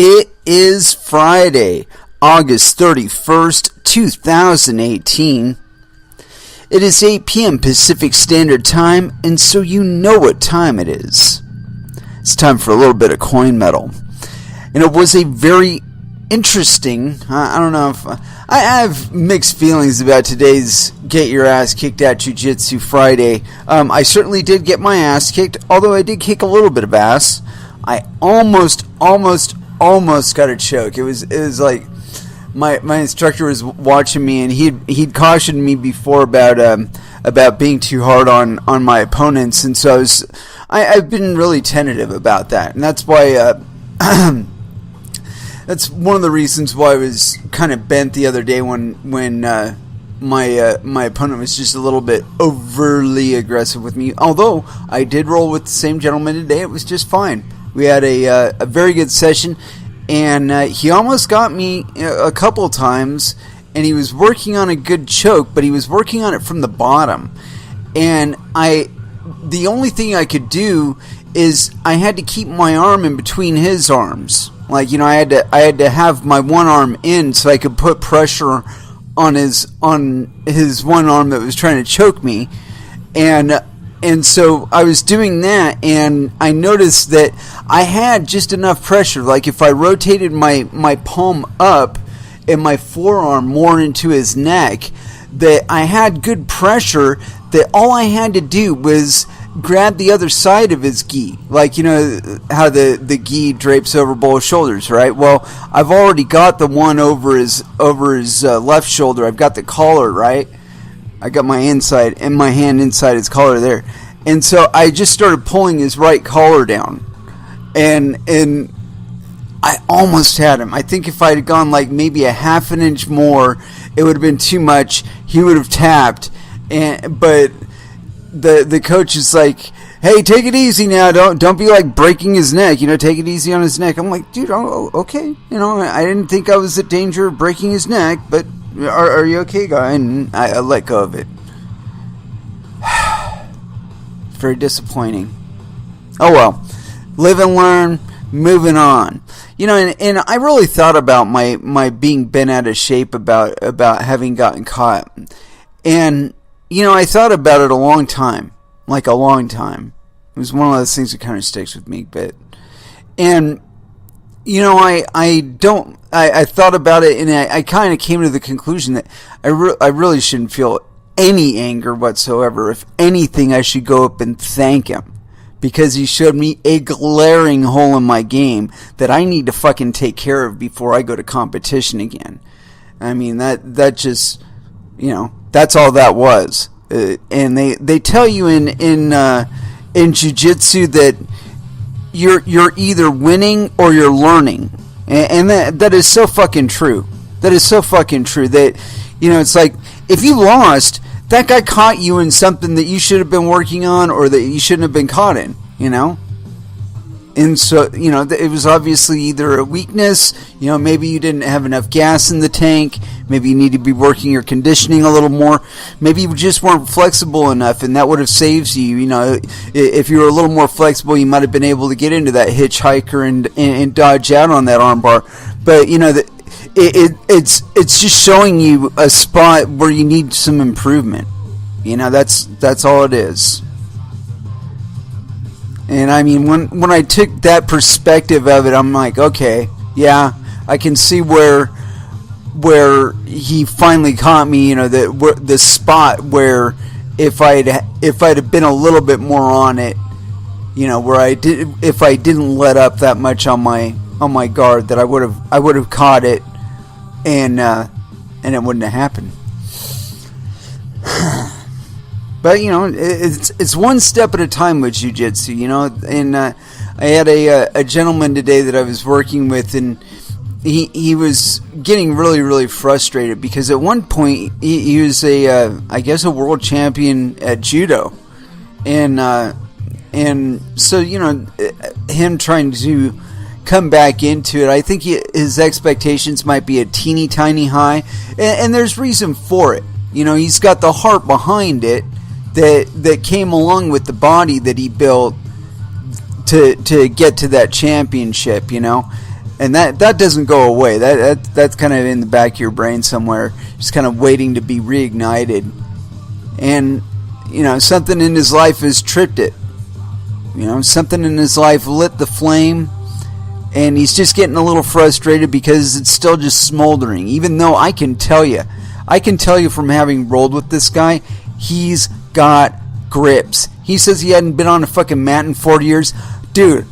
It is Friday, August 31st, 2018. It is 8 p.m. Pacific Standard Time, and so you know what time it is. It's time for a little bit of coin metal. And it was a very interesting, I don't know if, I have mixed feelings about today's Get Your Ass Kicked at Jiu-Jitsu Friday. I certainly did get my ass kicked, although I did kick a little bit of ass. I almost got a choke. It was like my instructor was watching me, and he'd cautioned me before about being too hard on my opponents, and so I've been really tentative about that, and that's why that's one of the reasons why I was kind of bent the other day when my opponent was just a little bit overly aggressive with me. Although I did roll with the same gentleman today, it was just fine. We had a very good session, and he almost got me a couple times, and he was working on a good choke, but he was working on it from the bottom. And the only thing I could do is I had to keep my arm in between his arms. Like, I had to have my one arm in so I could put pressure on his one arm that was trying to choke me. And so I was doing that, and I noticed that I had just enough pressure. Like, if I rotated my palm up and my forearm more into his neck, that I had good pressure, that all I had to do was grab the other side of his gi. Like, how the gi drapes over both shoulders, right? Well, I've already got the one over his left shoulder. I've got the collar, right? I got my hand inside his collar there. And so I just started pulling his right collar down. And I almost had him. I think if I had gone like maybe a half an inch more, it would have been too much. He would have tapped. But the coach is like, "Hey, take it easy now. Don't be like breaking his neck. Take it easy on his neck." I'm like, "Dude, okay. I didn't think I was in danger of breaking his neck, but are you okay, guy?" And I let go of it. Very disappointing. Oh well, live and learn. Moving on. And I really thought about my being bent out of shape about having gotten caught, and I thought about it a long time. Like a long time. It was one of those things that kind of sticks with me, and I thought about it, and I kind of came to the conclusion that I really shouldn't feel any anger whatsoever. If anything, I should go up and thank him, because he showed me a glaring hole in my game that I need to fucking take care of before I go to competition again. I mean, that just, that's all that was. And they tell you in jiu-jitsu that you're either winning or you're learning. And that is so fucking true. That is so fucking true that, it's like, if you lost, that guy caught you in something that you should have been working on, or that you shouldn't have been caught in, And so, it was obviously either a weakness, maybe you didn't have enough gas in the tank, maybe you need to be working your conditioning a little more, maybe you just weren't flexible enough, and that would have saved you. If you were a little more flexible, you might have been able to get into that hitchhiker and dodge out on that armbar. But, it's just showing you a spot where you need some improvement. That's all it is. And I mean, when I took that perspective of it, I'm like, okay, yeah, I can see where he finally caught me. The spot where if I'd have been a little bit more on it, if I didn't let up that much on my guard, that I would have caught it, and it wouldn't have happened. But, it's one step at a time with jiu-jitsu, and I had a gentleman today that I was working with, and he was getting really, really frustrated, because at one point he was I guess a world champion at judo, and so, him trying to come back into it, I think his expectations might be a teeny tiny high, and there's reason for it. He's got the heart behind it, that came along with the body that he built to get to that championship, And that doesn't go away. That's kind of in the back of your brain somewhere, just kind of waiting to be reignited. And, something in his life has tripped it. Something in his life lit the flame, and he's just getting a little frustrated because it's still just smoldering. Even though I can tell you from having rolled with this guy, he's got grips. He says he hadn't been on a fucking mat in 40 years. Dude,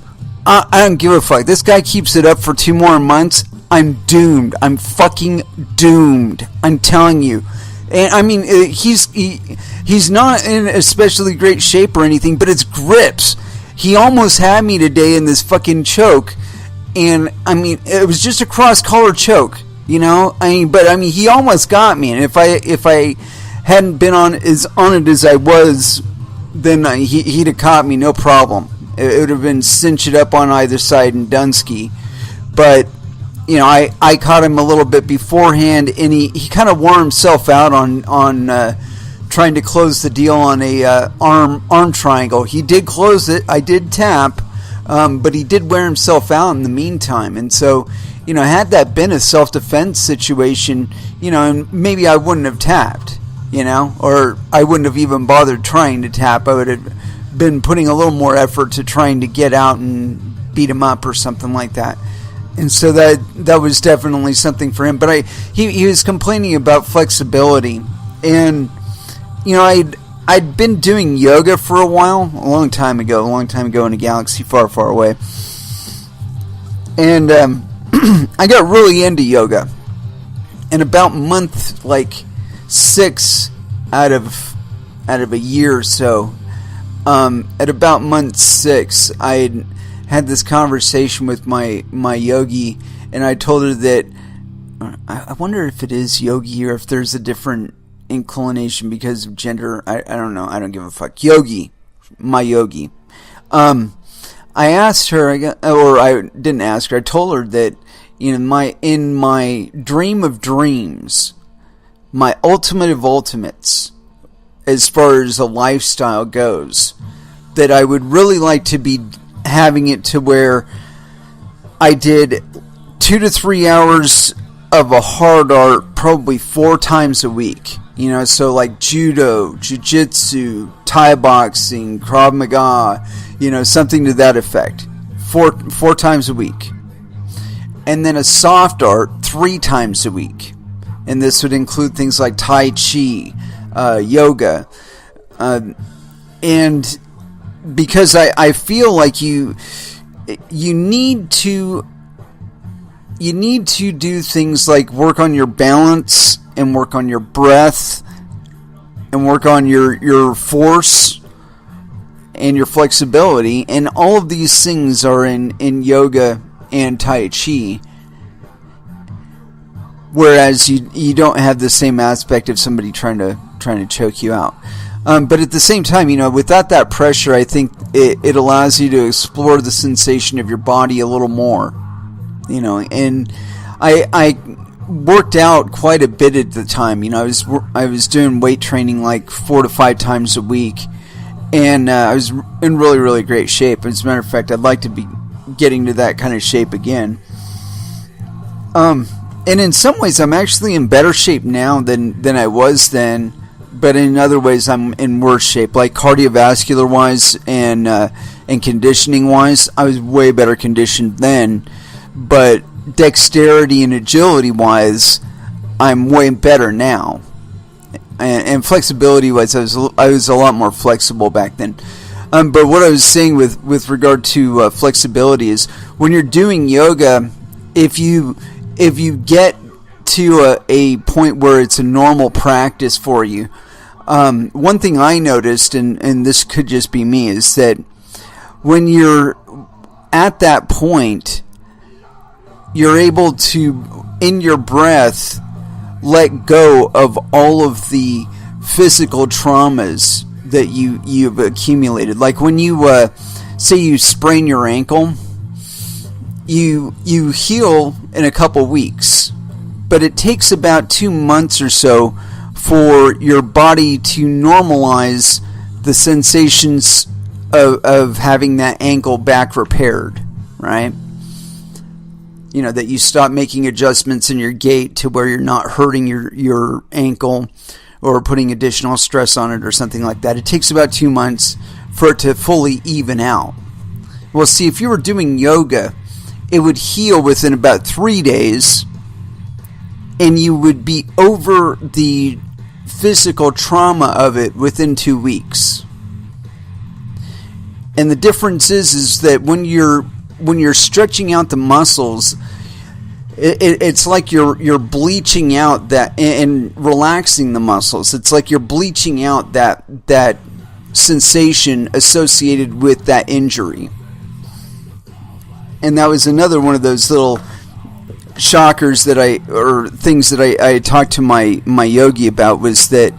I don't give a fuck. This guy keeps it up for 2 more months. I'm doomed. I'm fucking doomed. I'm telling you. And I mean, he's not in especially great shape or anything, but it's grips. He almost had me today in this fucking choke, and I mean, it was just a cross collar choke, he almost got me. And if I hadn't been on it as I was, then he'd have caught me, no problem. It would have been cinched up on either side in Dunsky, but. I caught him a little bit beforehand, and he kind of wore himself out on trying to close the deal on a arm triangle. He did close it. I did tap, but he did wear himself out in the meantime. And so, had that been a self-defense situation, and maybe I wouldn't have tapped, or I wouldn't have even bothered trying to tap. I would have been putting a little more effort to trying to get out and beat him up or something like that. And so that was definitely something for him. But he was complaining about flexibility. And, I'd been doing yoga for a while, a long time ago in a galaxy far, far away. And I got really into yoga. And about month, 6 out of a year or so, at about month 6, I had this conversation with my yogi, and I told her that I wonder if it is yogi or if there's a different inclination because of gender. I don't know. I don't give a fuck. Yogi, my yogi. I asked her, or I didn't ask her. I told her that in my dream of dreams, my ultimate of ultimates, as far as a lifestyle goes, that I would really like to be having it to where I did 2 to 3 hours of a hard art probably 4 times a week. So like judo, jiu-jitsu, Thai boxing, Krav Maga, something to that effect. 4 times a week. And then a soft art 3 times a week. And this would include things like Tai Chi, yoga, and because I feel like you need to do things like work on your balance and work on your breath and work on your force and your flexibility, and all of these things are in yoga and Tai Chi, whereas you don't have the same aspect of somebody trying to choke you out. But at the same time, without that pressure, I think it allows you to explore the sensation of your body a little more. And I worked out quite a bit at the time. I was doing weight training 4 to 5 times a week, and I was in really, really great shape. As a matter of fact, I'd like to be getting to that kind of shape again. And in some ways, I'm actually in better shape now than I was then. But in other ways, I'm in worse shape, like cardiovascular wise and conditioning wise. I was way better conditioned then, but dexterity and agility wise, I'm way better now. And flexibility wise, I was a lot more flexible back then. But what I was saying with regard to flexibility is when you're doing yoga, if you get to a point where it's a normal practice for you. One thing I noticed, and this could just be me, is that when you're at that point, you're able to, in your breath, let go of all of the physical traumas that you've accumulated. Like when you say you sprain your ankle, you heal in a couple weeks, but it takes about 2 months or so for your body to normalize the sensations of having that ankle back repaired, right? that you stop making adjustments in your gait to where you're not hurting your ankle or putting additional stress on it or something like that. It takes about 2 months for it to fully even out. Well, see, if you were doing yoga, it would heal within about 3 days, and you would be over the physical trauma of it within 2 weeks. And the difference is that when you're stretching out the muscles, it's like you're bleaching out that and relaxing the muscles. It's like you're bleaching out that sensation associated with that injury. And that was another one of those little shockers things that I talked to my yogi about, was that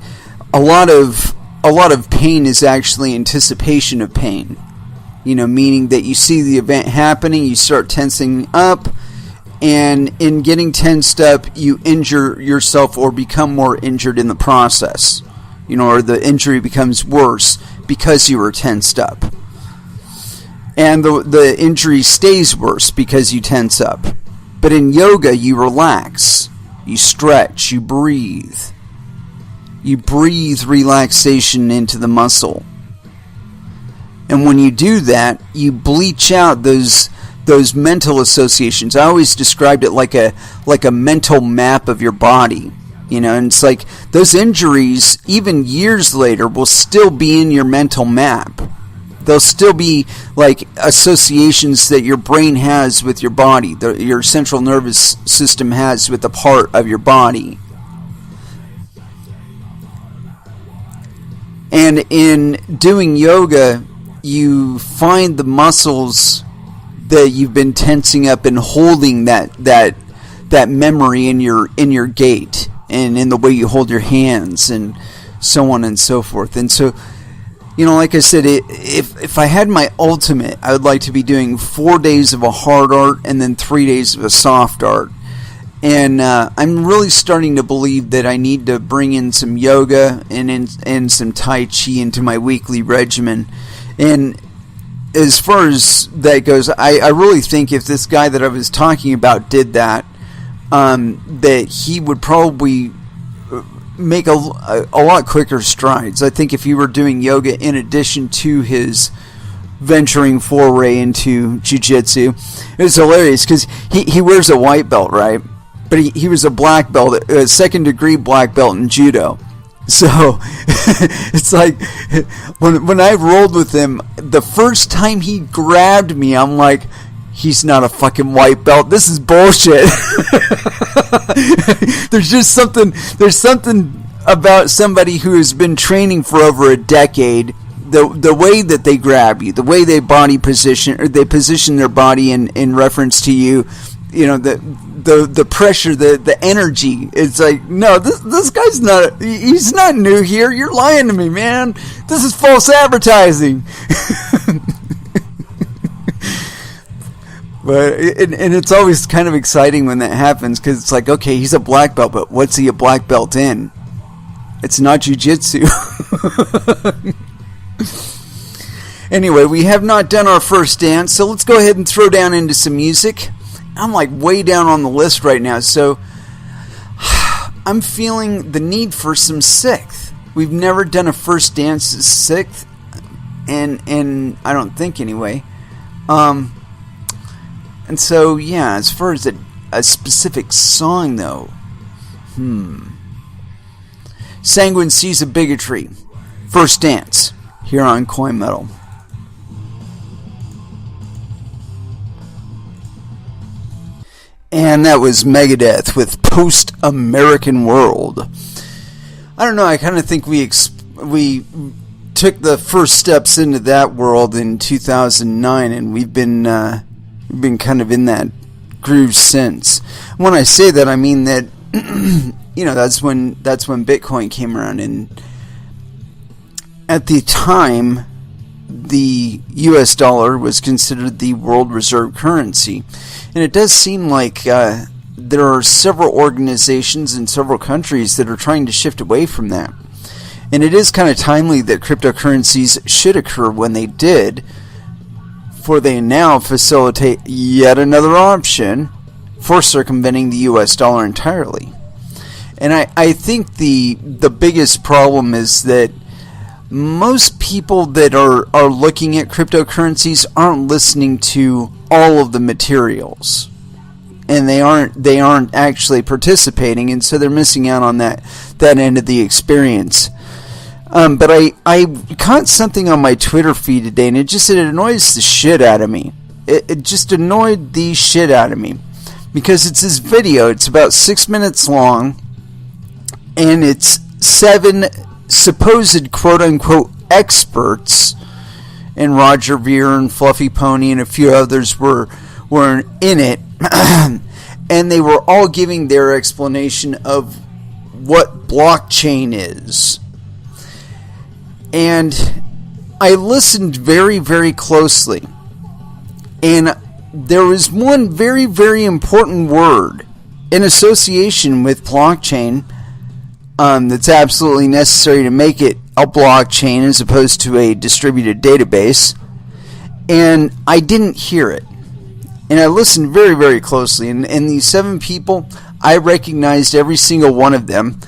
a lot of pain is actually anticipation of pain. Meaning that you see the event happening, you start tensing up, and in getting tensed up, you injure yourself or become more injured in the process. Or the injury becomes worse because you were tensed up. And the injury stays worse because you tense up. But in yoga, you relax, you stretch, you breathe. You breathe relaxation into the muscle. And when you do that, you bleach out those mental associations. I always described it like a mental map of your body. And it's like those injuries, even years later, will still be in your mental map. They'll still be like associations that your brain has with your body, your central nervous system has with a part of your body. And in doing yoga, you find the muscles that you've been tensing up and holding that memory in your gait and in the way you hold your hands and so on and so forth. And so, like I said, if I had my ultimate, I would like to be doing 4 days of a hard art and then 3 days of a soft art. And I'm really starting to believe that I need to bring in some yoga and some Tai Chi into my weekly regimen. And as far as that goes, I really think if this guy that I was talking about did that, that he would probably make a lot quicker strides. I think if he were doing yoga in addition to his venturing foray into jiu-jitsu, it was hilarious because he wears a white belt, right? But he was a black belt, a second-degree black belt in judo. So it's like when I rolled with him, the first time he grabbed me, I'm like, he's not a fucking white belt. This is bullshit. There's something about somebody who has been training for over a decade. The way that they grab you, the way they body position, or they position their body in reference to you, the pressure, the energy. It's like, no, this guy's not. He's not new here. You're lying to me, man. This is false advertising. But it's always kind of exciting when that happens, because it's like, okay, he's a black belt, but what's he a black belt in? It's not jiu-jitsu. Anyway, we have not done our first dance, so let's go ahead and throw down into some music. I'm like way down on the list right now, so I'm feeling the need for some sixth. We've never done a first dance sixth, and I don't think anyway. And so, yeah, as far as a specific song, though, Sanguine Seas of Bigotry, First Dance, here on Coin Metal. And that was Megadeth with Post-American World. I don't know, I kind of think we took the first steps into that world in 2009, and we've been kind of in that groove since. When I say that, I mean that that's when Bitcoin came around, and at the time the US dollar was considered the world reserve currency. And it does seem like there are several organizations in several countries that are trying to shift away from that. And it is kind of timely that cryptocurrencies should occur when they did, for they now facilitate yet another option for circumventing the US dollar entirely. And I think the biggest problem is that most people that are looking at cryptocurrencies aren't listening to all of the materials, and they aren't actually participating, and so they're missing out on that end of the experience. But I caught something on my Twitter feed today, and it annoys the shit out of me. It just annoyed the shit out of me, because it's this video. It's about 6 minutes long, and it's 7 supposed quote-unquote experts, and Roger Ver and Fluffy Pony and a few others were in it, and they were all giving their explanation of what blockchain is. And I listened very, very closely, and there was one very, very important word in association with blockchain that's absolutely necessary to make it a blockchain as opposed to a distributed database, and I didn't hear it. And I listened very, very closely, and these 7 people, I recognized every single one of them,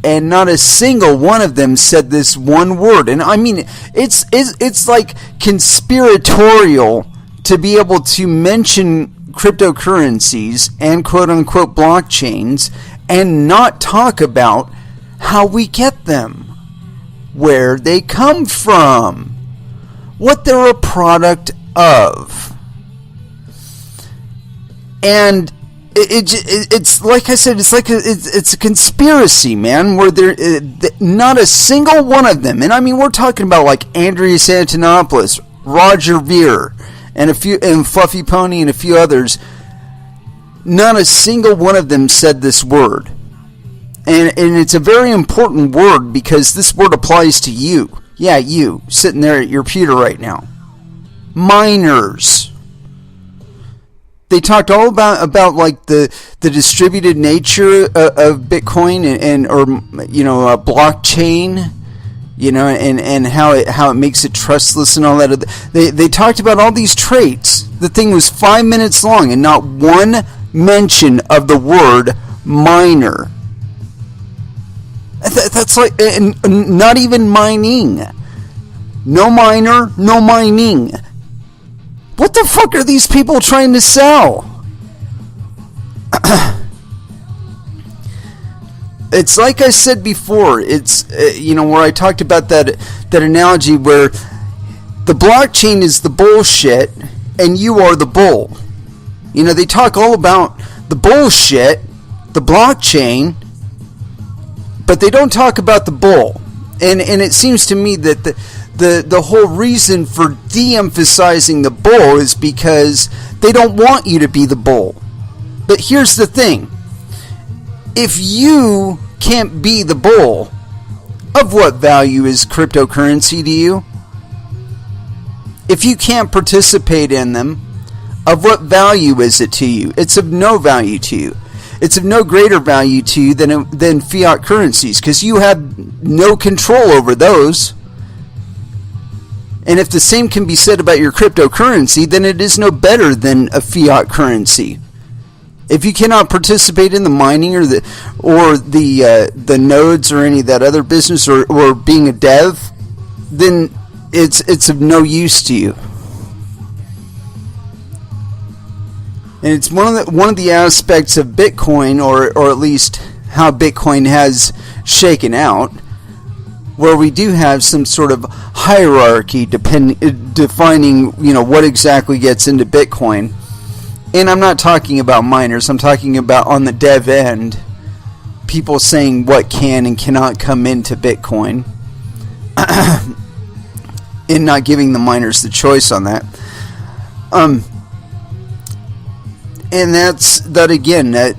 and not a single one of them said this one word. And I mean, it's like conspiratorial to be able to mention cryptocurrencies and quote-unquote blockchains and not talk about how we get them, where they come from, what they're a product of. And it's like I said, it's a conspiracy, man, where not a single one of them, and I mean, we're talking about like Andreas Antonopoulos, Roger Ver, and Fluffy Pony and a few others. Not a single one of them said this word. And it's a very important word, because this word applies to you. Yeah, you, sitting there at your computer right now. Miners. They talked all about like the distributed nature of Bitcoin and a blockchain, and how it makes it trustless and all that. They talked about all these traits. The thing was 5 minutes long, and not one mention of the word miner. That's like, and not even mining. No miner, no mining. What the fuck are these people trying to sell? It's like I said before. It's where I talked about that analogy where the blockchain is the bullshit and you are the bull. They talk all about the bullshit, the blockchain, but they don't talk about the bull. And it seems to me that the whole reason for de-emphasizing the bull is because they don't want you to be the bull. But here's the thing. If you can't be the bull, of what value is cryptocurrency to you? If you can't participate in them, of what value is it to you? It's of no value to you. It's of no greater value to you than fiat currencies, because you have no control over those. And if the same can be said about your cryptocurrency, then it is no better than a fiat currency. If you cannot participate in the mining or the nodes or any of that other business or being a dev, then it's of no use to you. And it's one of the aspects of Bitcoin, or at least how Bitcoin has shaken out, where we do have some sort of hierarchy defining what exactly gets into Bitcoin. And I'm not talking about miners. I'm talking about on the dev end, people saying what can and cannot come into Bitcoin, and not giving the miners the choice on that. And that again, that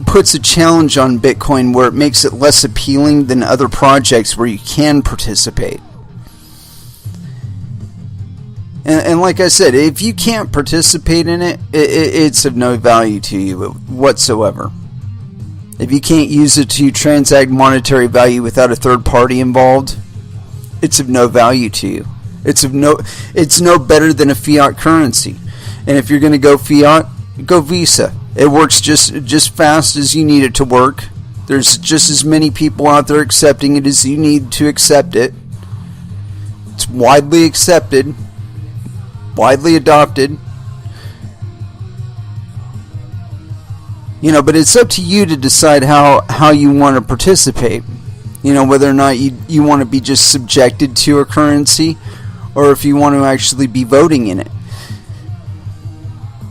puts a challenge on Bitcoin where it makes it less appealing than other projects where you can participate. And like I said, if you can't participate in it, it's of no value to you whatsoever. If you can't use it to transact monetary value without a third party involved, it's of no value to you. It's no better than a fiat currency. And if you're going to go fiat, go Visa. It works just fast as you need it to work. There's just as many people out there accepting it as you need to accept it. It's widely accepted, widely adopted. But it's up to you to decide how you want to participate. Whether or not you want to be just subjected to a currency, or if you want to actually be voting in it.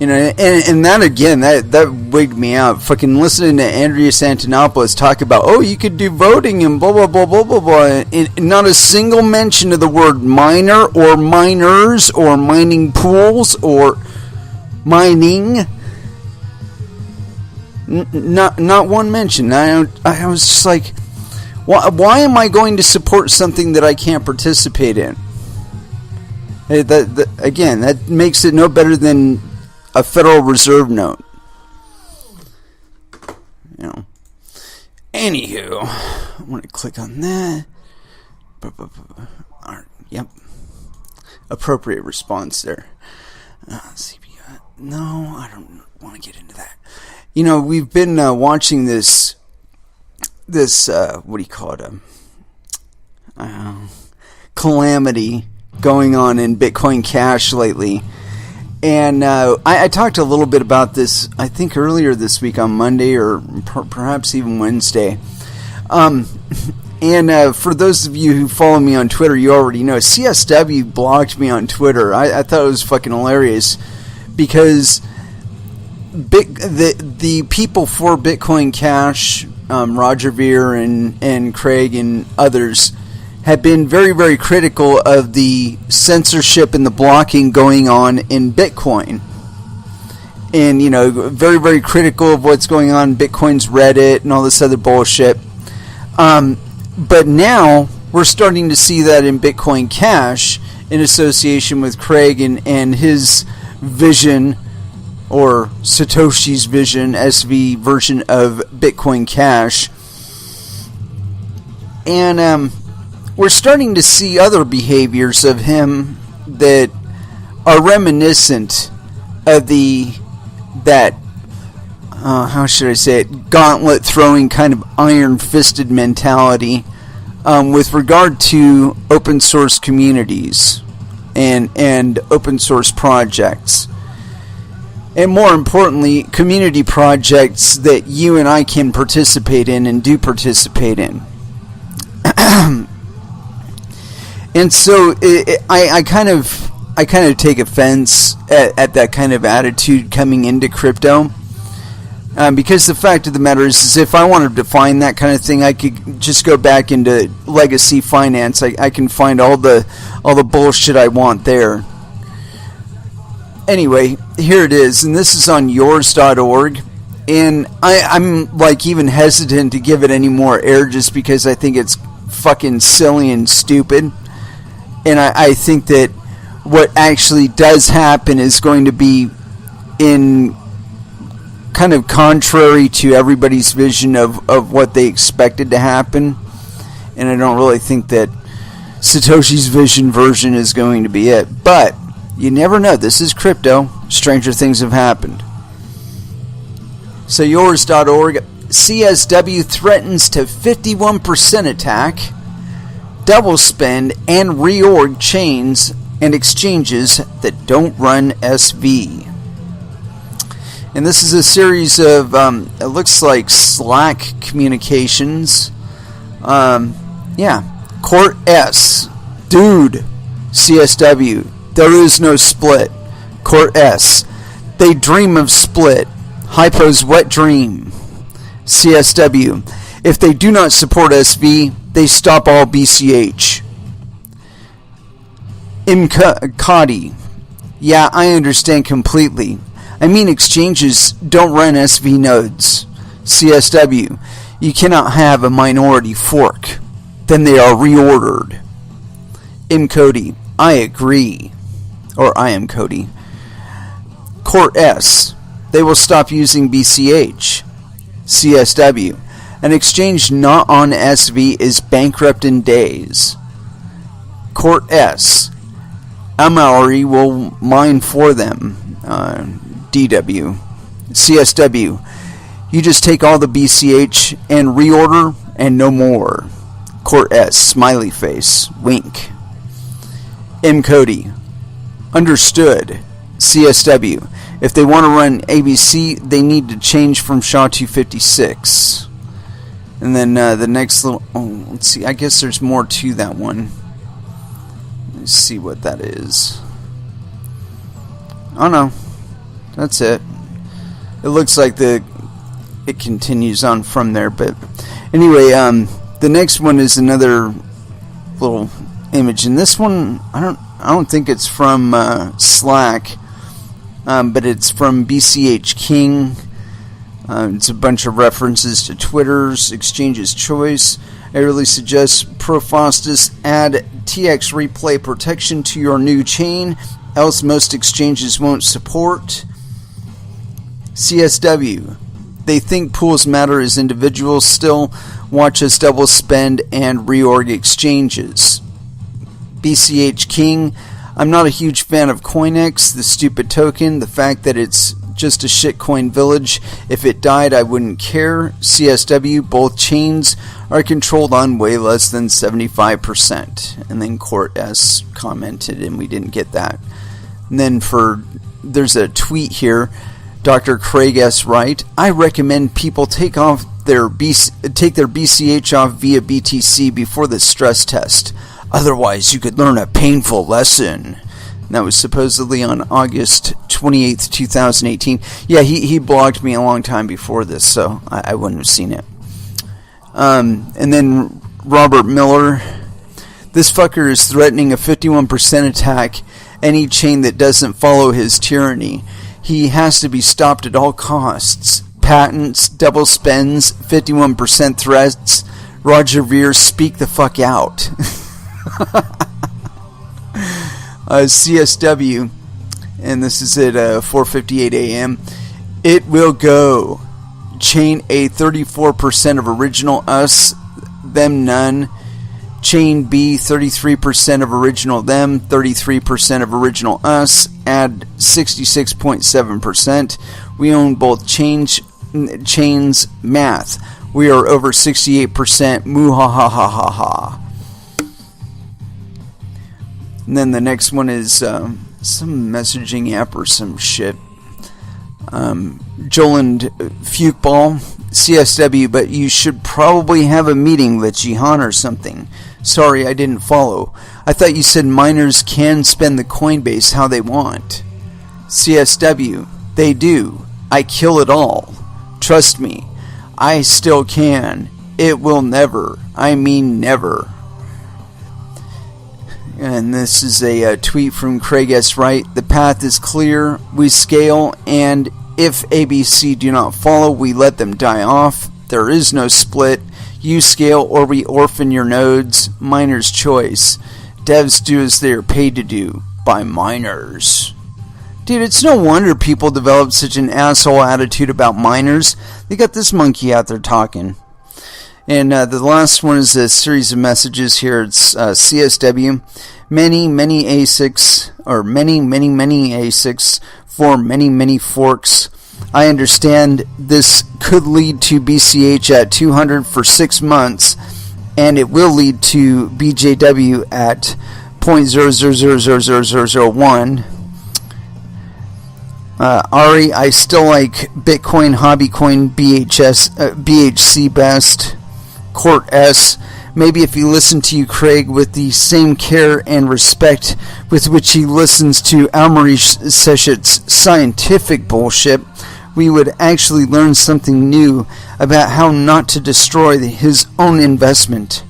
And that again, that wigged me out. Fucking listening to Andreas Antonopoulos talk about, you could do voting and blah, blah, blah, blah, blah, blah. And not a single mention of the word miner or miners or mining pools or mining. Not one mention. I was just like, why am I going to support something that I can't participate in? Again, that makes it no better than a Federal Reserve note. Anywho, I'm going to click on that. Yep. Appropriate response there. Let's see if you got... No, I don't want to get into that. We've been watching this what do you call it? Calamity going on in Bitcoin Cash lately. And I talked a little bit about this, I think, earlier this week on Monday or perhaps even Wednesday. And for those of you who follow me on Twitter, you already know CSW blocked me on Twitter. I thought it was fucking hilarious because the people for Bitcoin Cash, Roger Ver and Craig and others, have been very, very critical of the censorship and the blocking going on in Bitcoin. And, very, very critical of what's going on in Bitcoin's Reddit and all this other bullshit. But now we're starting to see that in Bitcoin Cash in association with Craig and his vision, or Satoshi's vision, SV version of Bitcoin Cash. And, we're starting to see other behaviors of him that are reminiscent of how should I say it, gauntlet throwing kind of iron-fisted mentality with regard to open source communities and open source projects. And more importantly, community projects that you and I can participate in and do participate in. And so I kind of take offense at that kind of attitude coming into crypto, because the fact of the matter is if I want to define that kind of thing, I could just go back into legacy finance. I can find all the bullshit I want there. Anyway, here it is, and this is on yours.org, and I'm like even hesitant to give it any more air just because I think it's fucking silly and stupid. And I think that what actually does happen is going to be in kind of contrary to everybody's vision of what they expected to happen. And I don't really think that Satoshi's version is going to be it. But you never know. This is crypto. Stranger things have happened. So yours.org, CSW threatens to 51% attack, double spend, and reorg chains and exchanges that don't run SV. And this is a series of, it looks like Slack communications. Court S. Dude, CSW, there is no split. Court S. They dream of split. Hypo's wet dream. CSW. If they do not support SV, they stop all BCH. Imkadi. Yeah, I understand completely. I mean, exchanges don't run SV nodes. CSW. You cannot have a minority fork. Then they are reordered. Cody. I agree. Or I am Cody. Court S. They will stop using BCH. CSW. An exchange not on SV is bankrupt in days. Court S. Amaury will mine for them. DW. CSW, you just take all the BCH and reorder and no more. Court S, smiley face, wink. M. Cody, understood. CSW, if they want to run ABC, they need to change from SHA-256. And then the next little, let's see, I guess there's more to that one. Let's see what that is. Oh no, that's it. It looks like it continues on from there, but anyway, the next one is another little image, and this one I don't think it's from Slack, but it's from BCH King. It's a bunch of references to Twitter's exchange's choice. I really suggest Profostis add TX replay protection to your new chain, else most exchanges won't support. CSW, they think pools matter as individuals still. Watch us double spend and reorg exchanges. BCH King, I'm not a huge fan of CoinEx, the stupid token, the fact that it's just a shitcoin village. If it died, I wouldn't care. CSW, both chains are controlled on way less than 75%. And then Court S commented, and we didn't get that. And then there's a tweet here. Dr. Craig S. Wright, I recommend people take their BCH off via BTC before the stress test. Otherwise, you could learn a painful lesson. And that was supposedly on August 28th, 2018. Yeah, he blocked me a long time before this, so I wouldn't have seen it. And then Robert Miller, this fucker is threatening a 51% attack any chain that doesn't follow his tyranny. He has to be stopped at all costs. Patents, double spends, 51% threats. Roger Ver, speak the fuck out. CSW, and this is at 4:58 a.m. It will go. Chain A, 34% of original us, them none. Chain B, 33% of original them, 33% of original us, add 66.7%. We own both chains, math. We are over 68%, moo ha ha ha ha ha. And then the next one is some messaging app or some shit. Joland Fukeball, CSW, but you should probably have a meeting with Jihan or something. Sorry, I didn't follow. I thought you said miners can spend the Coinbase how they want. CSW, they do. I kill it all. Trust me, I still can. It will never. I mean never. And this is a tweet from Craig S. Wright. The path is clear. We scale, and if ABC do not follow, we let them die off. There is no split. You scale or we orphan your nodes. Miners' choice. Devs do as they are paid to do by miners. Dude, it's no wonder people develop such an asshole attitude about miners. They got this monkey out there talking. And the last one is a series of messages here. It's CSW. Many ASICs, or many ASICs for many forks. I understand this could lead to BCH at 200 for 6 months, and it will lead to BJW at 0.00000001. Ari, I still like Bitcoin, Hobbycoin, BHC best. Court S, maybe if he listened to you, Craig, with the same care and respect with which he listens to Almarish Seshet's scientific bullshit, we would actually learn something new about how not to destroy his own investment.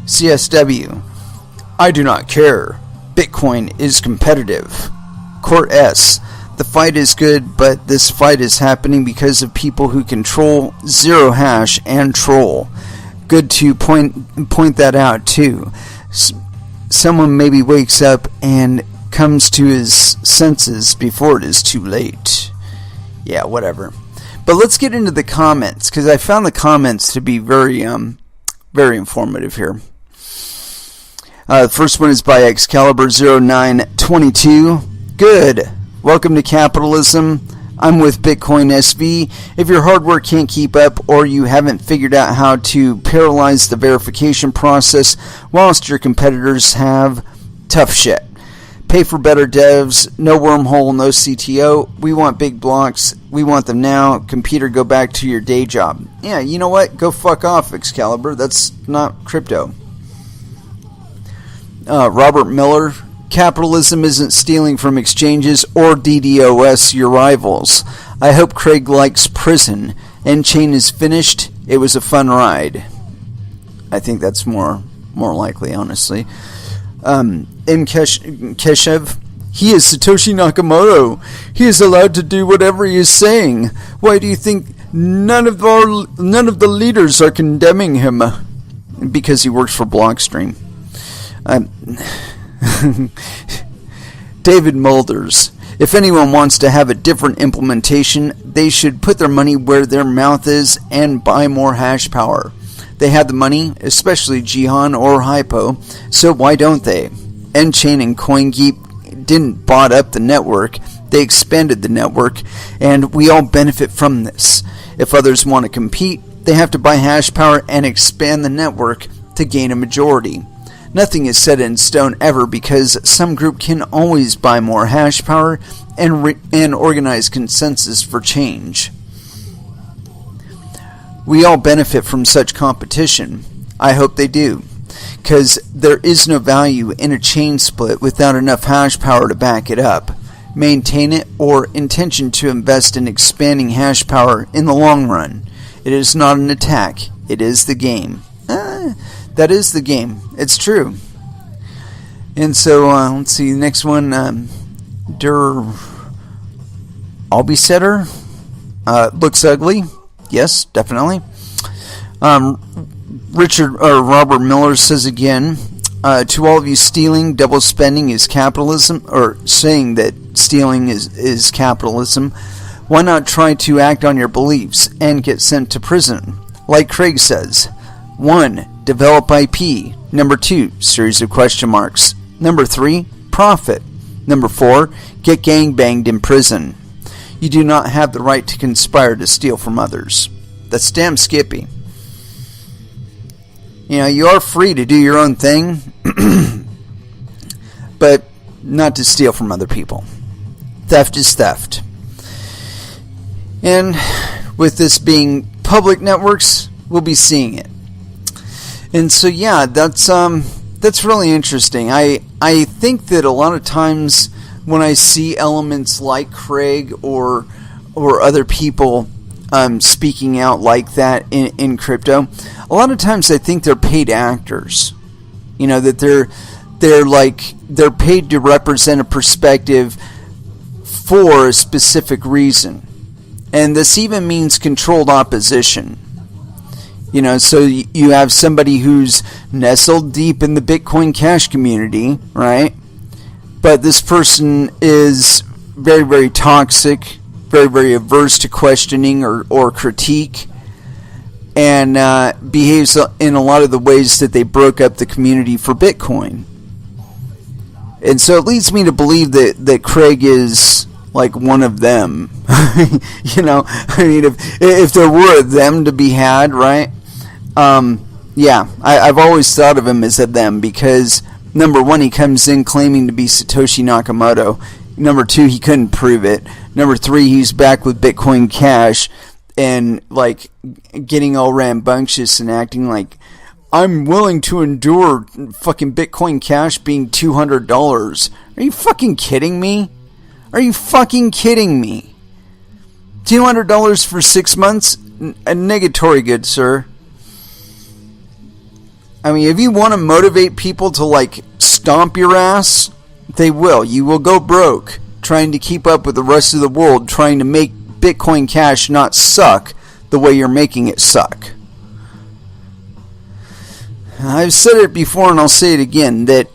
CSW, I do not care. Bitcoin is competitive. Court S, the fight is good, but this fight is happening because of people who control zero hash and troll. Good to point that out too. Someone maybe wakes up and comes to his senses before it is too late. Yeah, whatever. But let's get into the comments, because I found the comments to be very informative here. The first one is by Excalibur0922. Good. Welcome to capitalism. I'm with Bitcoin SV. If your hardware can't keep up or you haven't figured out how to paralyze the verification process whilst your competitors have, tough shit. Pay for better devs, no wormhole, no CTO. We want big blocks. We want them now. Computer, go back to your day job. Yeah, you know what? Go fuck off, Excalibur. That's not crypto. Robert Miller. Capitalism isn't stealing from exchanges or DDoS your rivals. I hope Craig likes prison. N-Chain is finished. It was a fun ride. I think that's more likely, honestly. M. Keshev. He is Satoshi Nakamoto. He is allowed to do whatever he is saying. Why do you think none of the leaders are condemning him? Because he works for Blockstream. David Mulders. If anyone wants to have a different implementation, they should put their money where their mouth is and buy more hash power. They had the money, especially Jihan or Hypo, so why don't they? N-Chain and CoinGeek didn't bought up the network, they expanded the network, and we all benefit from this. If others want to compete, they have to buy hash power and expand the network to gain a majority. Nothing is set in stone ever because some group can always buy more hash power and organize consensus for change. We all benefit from such competition. I hope they do, because there is no value in a chain split without enough hash power to back it up, maintain it, or intention to invest in expanding hash power in the long run. It is not an attack. It is the game. That is the game. It's true. And so, let's see, the next one, Albisetter, looks ugly. Yes, definitely. Robert Miller says again, to all of you, stealing, double spending is capitalism, or saying that stealing is capitalism. Why not try to act on your beliefs and get sent to prison? Like Craig says, 1. Develop IP. Number 2, series of question marks. Number 3, profit. Number 4, get gangbanged in prison. You do not have the right to conspire to steal from others. That's damn skippy. You know, you are free to do your own thing, but not to steal from other people. Theft is theft. And with this being public networks, we'll be seeing it. And so, yeah, that's really interesting. I think that a lot of times when I see elements like Craig or other people speaking out like that in crypto, a lot of times I think they're paid actors. You know, that they're paid to represent a perspective for a specific reason. And this even means controlled opposition. You know, so you have somebody who's nestled deep in the Bitcoin Cash community, right? But this person is very, very toxic, very, very averse to questioning or critique, and behaves in a lot of the ways that they broke up the community for Bitcoin. And so it leads me to believe that Craig is like one of them. You know, I mean, if there were them to be had, right? Yeah, I've always thought of him as a them because, number 1, he comes in claiming to be Satoshi Nakamoto. Number 2, he couldn't prove it. Number 3, he's back with Bitcoin Cash and, like, getting all rambunctious and acting like, I'm willing to endure fucking Bitcoin Cash being $200. Are you fucking kidding me? Are you fucking kidding me? $200 for 6 months? A negatory, good sir. I mean, if you want to motivate people to, like, stomp your ass, they will. You will go broke trying to keep up with the rest of the world, trying to make Bitcoin Cash not suck the way you're making it suck. I've said it before and I'll say it again, that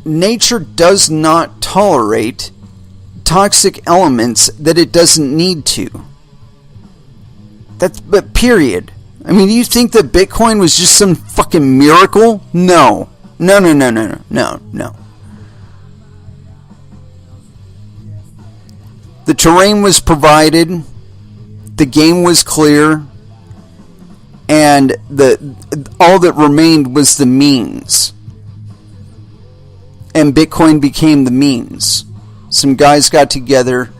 nature does not tolerate toxic elements that it doesn't need to. But period. I mean, do you think that Bitcoin was just some fucking miracle? No. No. The terrain was provided, the game was clear, and all that remained was the means. And Bitcoin became the means. Some guys got together,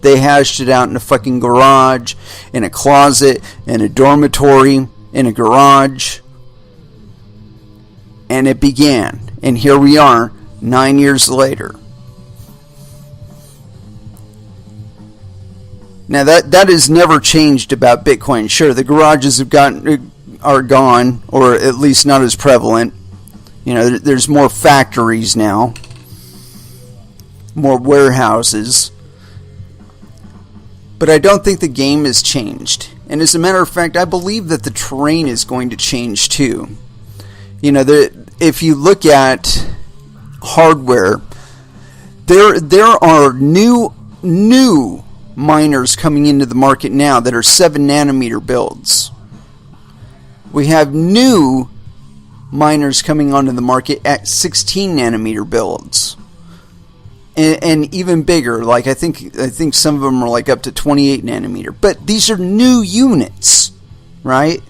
they hashed it out in a fucking garage, in a closet, in a dormitory, in a garage, and it began. And here we are, 9 years later. Now that has never changed about Bitcoin. Sure, the garages are gone, or at least not as prevalent. You know, there's more factories now, more warehouses. But I don't think the game has changed. And as a matter of fact, I believe that the terrain is going to change too. You know, if you look at hardware, there are new miners coming into the market now that are 7 nanometer builds. We have new miners coming onto the market at 16 nanometer builds, and even bigger. Like I think some of them are like up to 28 nanometer. But these are new units, right?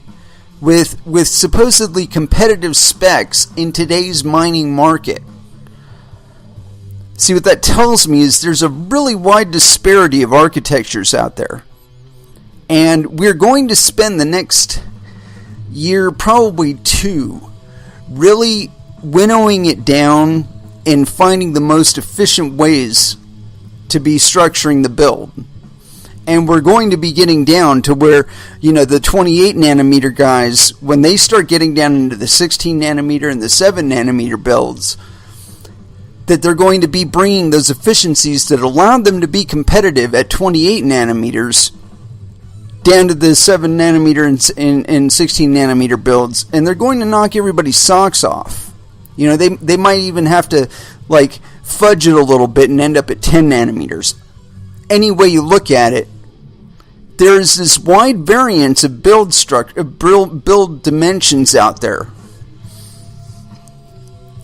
With supposedly competitive specs in today's mining market. See, what that tells me is there's a really wide disparity of architectures out there. And we're going to spend the next year, probably 2, really winnowing it down and finding the most efficient ways to be structuring the build. And we're going to be getting down to where, you know, the 28 nanometer guys, when they start getting down into the 16 nanometer and the 7 nanometer builds, that they're going to be bringing those efficiencies that allowed them to be competitive at 28 nanometers down to the 7 nanometer and 16 nanometer builds, and they're going to knock everybody's socks off. You know, they might even have to like fudge it a little bit and end up at 10 nanometers. Any way you look at it, there's this wide variance of build dimensions out there,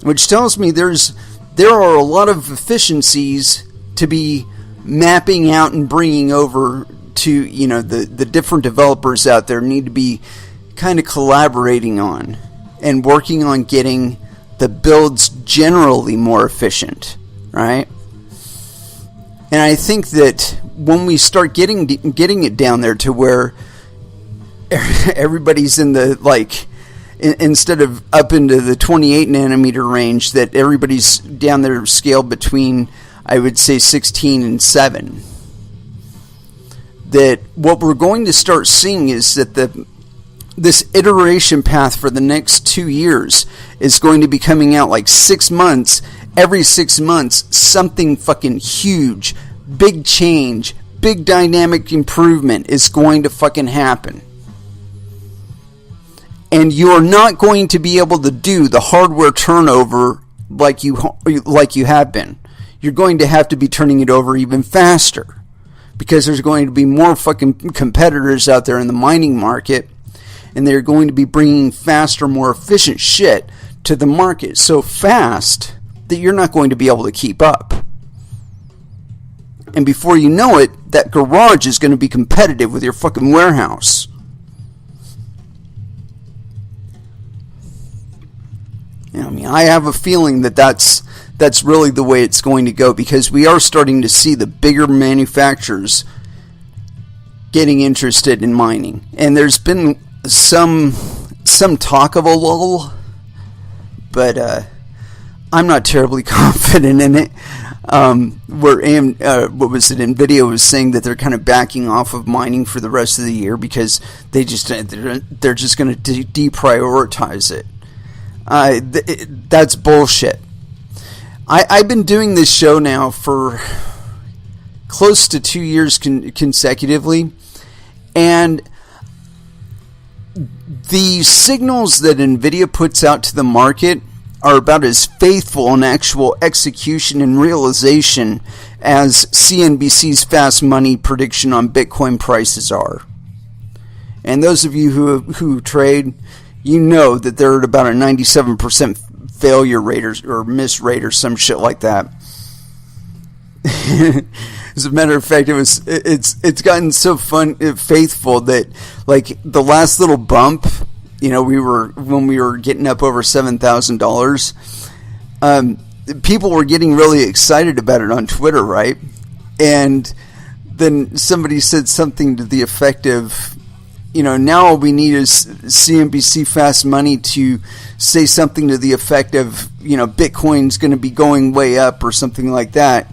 which tells me there are a lot of efficiencies to be mapping out and bringing over to, you know, the different developers out there need to be kind of collaborating on and working on getting the builds generally more efficient, right? And I think that when we start getting it down there to where everybody's in the, like, instead of up into the 28 nanometer range, that everybody's down there scaled between, I would say, 16 and 7. That what we're going to start seeing is that this iteration path for the next 2 years is going to be coming out like 6 months. Every 6 months, something fucking huge, big change, big dynamic improvement is going to fucking happen. And you're not going to be able to do the hardware turnover like you have been. You're going to have to be turning it over even faster, because there's going to be more fucking competitors out there in the mining market, and they're going to be bringing faster, more efficient shit to the market so fast that you're not going to be able to keep up. And before you know it, that garage is going to be competitive with your fucking warehouse. You know, I mean, I have a feeling that that's really the way it's going to go, because we are starting to see the bigger manufacturers getting interested in mining. And there's been some talk of a lull, but I'm not terribly confident in it. What was it? Nvidia was saying that they're kind of backing off of mining for the rest of the year because they're just going to deprioritize it. That's bullshit. I've been doing this show now for close to 2 years consecutively, and the signals that Nvidia puts out to the market are about as faithful in actual execution and realization as CNBC's fast money prediction on Bitcoin prices are. And those of you who trade, you know that they're at about a 97% failure rate or miss rate or some shit like that. As a matter of fact, it's gotten so faithful that like the last little bump, when we were getting up over $7,000, people were getting really excited about it on Twitter, right? And then somebody said something to the effect of, now all we need is CNBC Fast Money to say something to the effect of, Bitcoin's going to be going way up or something like that.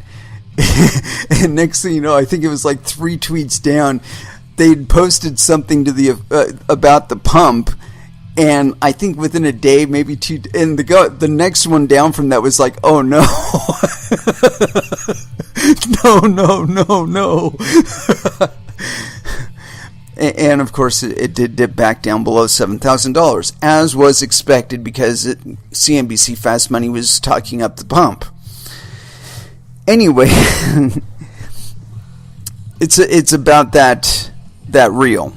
And next thing you know, I think it was like 3 tweets down, they'd posted something to the about the pump, and I think within a day, maybe 2, and the next one down from that was like, oh no, no. And of course, it did dip back down below $7,000, as was expected, because CNBC Fast Money was talking up the pump. Anyway, it's about that real,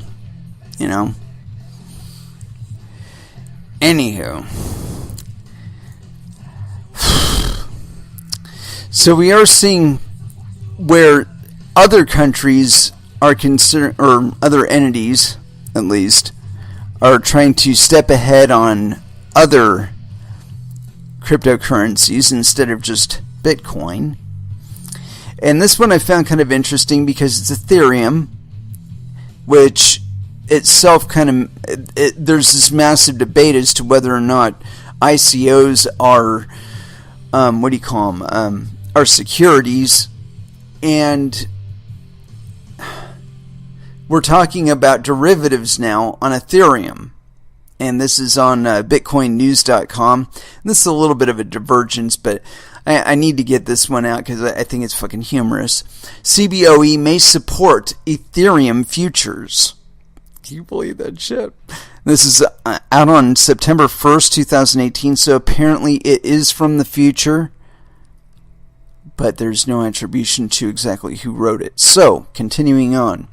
Anywho, so we are seeing where other countries are concerned, or other entities, at least, are trying to step ahead on other cryptocurrencies instead of just Bitcoin. And this one I found kind of interesting because it's Ethereum, which itself there's this massive debate as to whether or not ICOs are, are securities. And we're talking about derivatives now on Ethereum. And this is on BitcoinNews.com. This is a little bit of a divergence, but I need to get this one out because I think it's fucking humorous. CBOE may support Ethereum futures. Can you believe that shit? This is out on September 1st, 2018, so apparently it is from the future, but there's no attribution to exactly who wrote it. So, continuing on.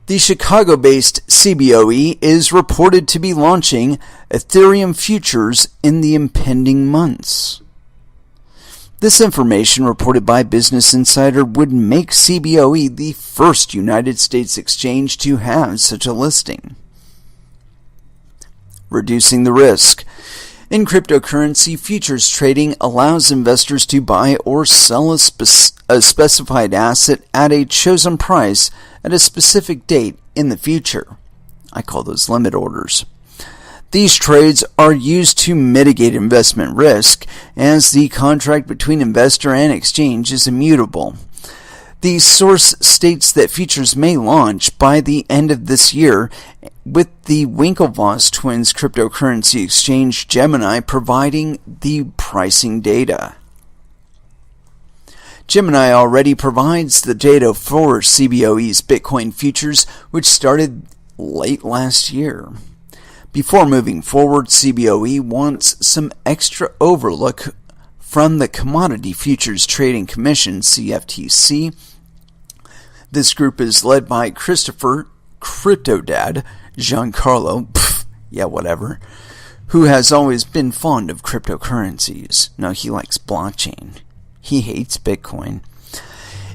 The Chicago-based CBOE is reported to be launching Ethereum futures in the impending months. This information, reported by Business Insider, would make CBOE the first United States exchange to have such a listing. Reducing the risk. In cryptocurrency, futures trading allows investors to buy or sell a specified asset at a chosen price at a specific date in the future. I call those limit orders. These trades are used to mitigate investment risk, as the contract between investor and exchange is immutable. The source states that futures may launch by the end of this year, with the Winklevoss twins cryptocurrency exchange Gemini providing the pricing data. Gemini already provides the data for CBOE's Bitcoin futures, which started late last year. Before moving forward, CBOE wants some extra overlook from the Commodity Futures Trading Commission, CFTC. This group is led by Christopher Cryptodad Giancarlo, who has always been fond of cryptocurrencies. No, he likes blockchain. He hates Bitcoin.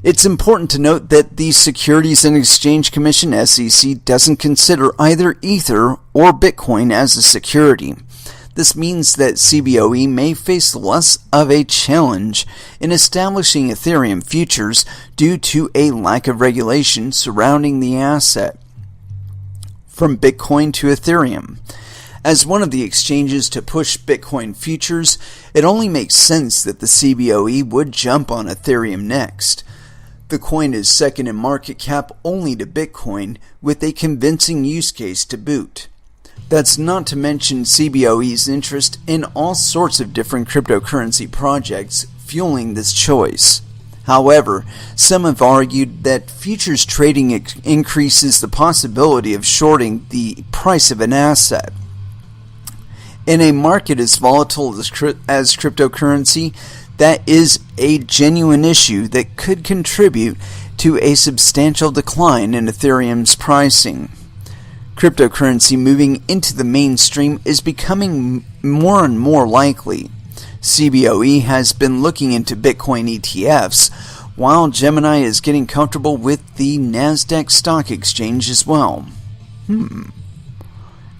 It's important to note that the Securities and Exchange Commission, SEC, doesn't consider either Ether or Bitcoin as a security. This means that CBOE may face less of a challenge in establishing Ethereum futures due to a lack of regulation surrounding the asset. From Bitcoin to Ethereum. As one of the exchanges to push Bitcoin futures, it only makes sense that the CBOE would jump on Ethereum next. The coin is second in market cap only to Bitcoin, with a convincing use case to boot. That's not to mention CBOE's interest in all sorts of different cryptocurrency projects fueling this choice. However, some have argued that futures trading increases the possibility of shorting the price of an asset. In a market as volatile as cryptocurrency, that is a genuine issue that could contribute to a substantial decline in Ethereum's pricing. Cryptocurrency moving into the mainstream is becoming more and more likely. CBOE has been looking into Bitcoin ETFs, while Gemini is getting comfortable with the NASDAQ stock exchange as well.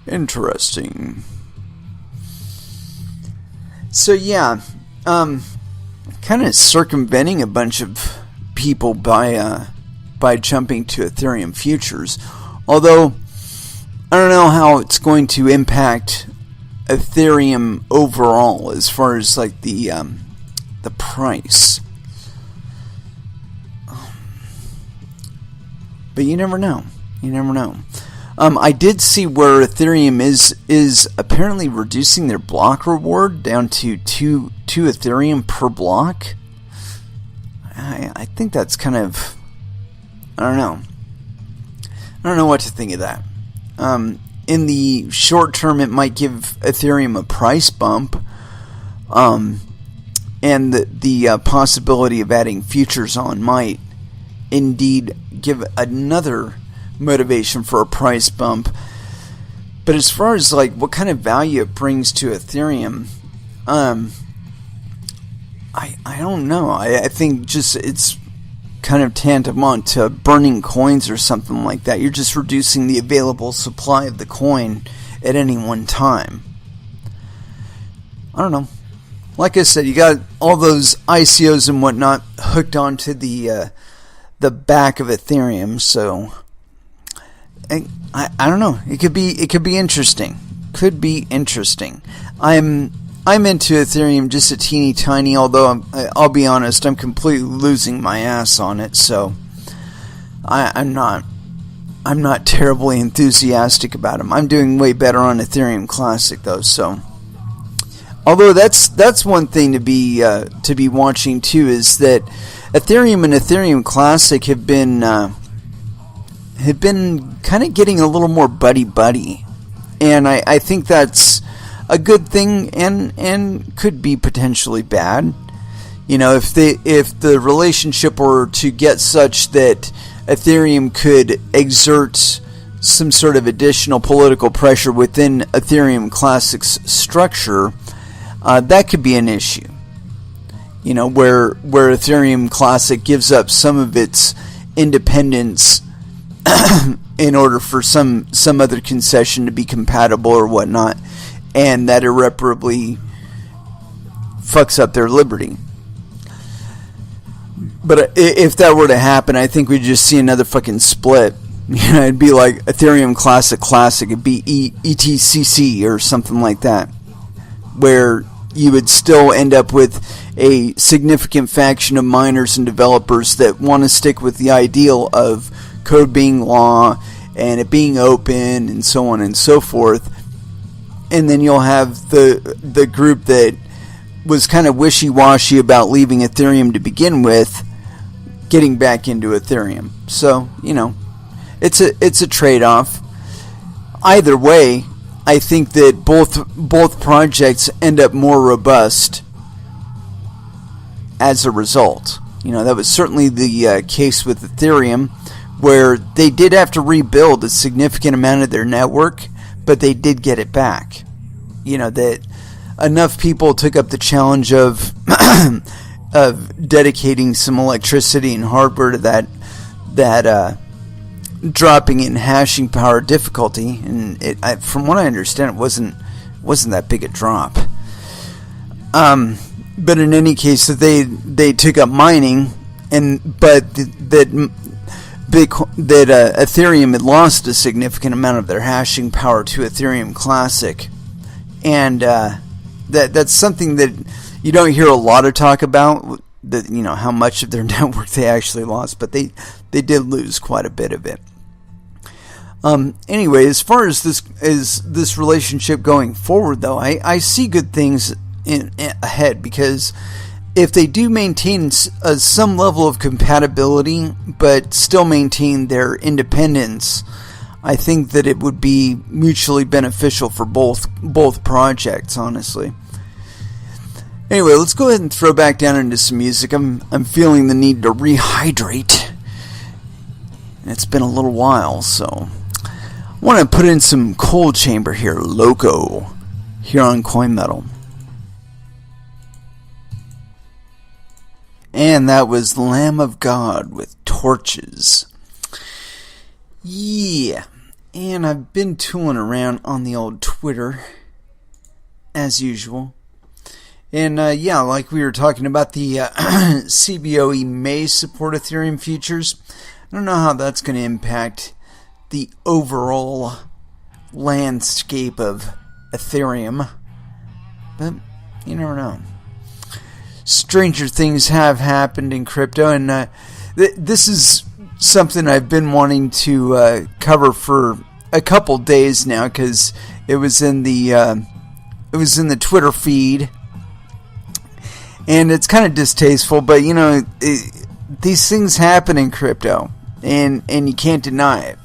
Interesting. So yeah, kind of circumventing a bunch of people by jumping to Ethereum futures. Although I don't know how it's going to impact Ethereum overall as far as like the price. But you never know. You never know. I did see where Ethereum is apparently reducing their block reward down to 2 Ethereum per block. I think that's kind of, I don't know. I don't know what to think of that. In the short term, it might give Ethereum a price bump, and the possibility of adding futures on might indeed give another motivation for a price bump. But as far as like what kind of value it brings to Ethereum, I don't know. I think just it's kind of tantamount to burning coins or something like that. You're just reducing the available supply of the coin at any one time. I don't know. Like I said, you got all those ICOs and whatnot hooked onto the back of Ethereum, so I don't know. It could be interesting. Could be interesting. I'm into Ethereum just a teeny tiny, although I'll be honest, I'm completely losing my ass on it, so I'm not terribly enthusiastic about them. I'm doing way better on Ethereum Classic though, so although that's one thing to be watching too, is that Ethereum and Ethereum Classic have been kind of getting a little more buddy, and I think that's a good thing and could be potentially bad. You know, if the relationship were to get such that Ethereum could exert some sort of additional political pressure within Ethereum Classic's structure, that could be an issue. You know, where Ethereum Classic gives up some of its independence in order for some other concession to be compatible or whatnot, and that irreparably fucks up their liberty. But if that were to happen, I think we'd just see another fucking split. You know, it'd be like Ethereum Classic, it'd be ETCC or something like that, where you would still end up with a significant faction of miners and developers that want to stick with the ideal of code being law and it being open and so on and so forth. And then you'll have the group that was kind of wishy-washy about leaving Ethereum to begin with, getting back into Ethereum. So, you know, it's a trade-off. Either way, I think that both projects end up more robust as a result. You know, that was certainly the case with Ethereum, where they did have to rebuild a significant amount of their network, but they did get it back. You know, that enough people took up the challenge of of dedicating some electricity and hardware to that dropping in hashing power difficulty, and from what I understand, it wasn't that big a drop. But in any case, that they took up mining, but that Ethereum had lost a significant amount of their hashing power to Ethereum Classic, and that's something that you don't hear a lot of talk about. That, you know, how much of their network they actually lost, but they did lose quite a bit of it. Anyway, as far as this relationship going forward, though, I see good things ahead, because if they do maintain some level of compatibility but still maintain their independence, I think that it would be mutually beneficial for both projects, honestly. Anyway, let's go ahead and throw back down into some music. I'm feeling the need to rehydrate. It's been a little while, so I want to put in some Cold Chamber here, Loco, here on Coin Metal. And that was Lamb of God with Torches. Yeah. And I've been tooling around on the old Twitter, as usual. And yeah, like we were talking about, the CBOE may support Ethereum futures. I don't know how that's going to impact the overall landscape of Ethereum, but you never know. Stranger things have happened in crypto, and this is something I've been wanting to cover for a couple days now, because it was in the Twitter feed, and it's kind of distasteful. But you know, these things happen in crypto, and you can't deny it.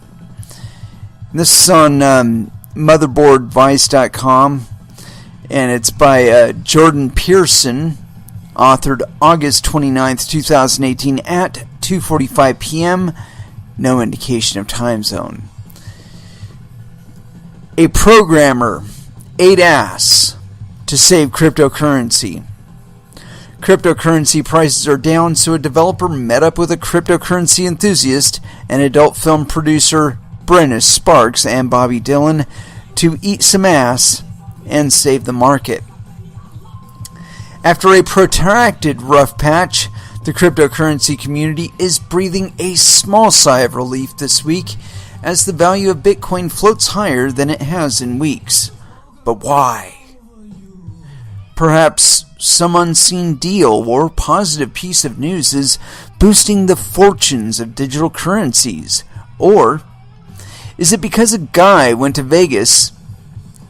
And this is on motherboardvice.com, and it's by Jordan Pearson, authored August 29th, 2018 at 2:45 p.m. No indication of time zone. A programmer ate ass to save cryptocurrency. Cryptocurrency prices are down, so a developer met up with a cryptocurrency enthusiast and adult film producer Brenna Sparks and Bobby Dillon to eat some ass and save the market. After a protracted rough patch, the cryptocurrency community is breathing a small sigh of relief this week as the value of Bitcoin floats higher than it has in weeks. But why? Perhaps some unseen deal or positive piece of news is boosting the fortunes of digital currencies. Or is it because a guy went to Vegas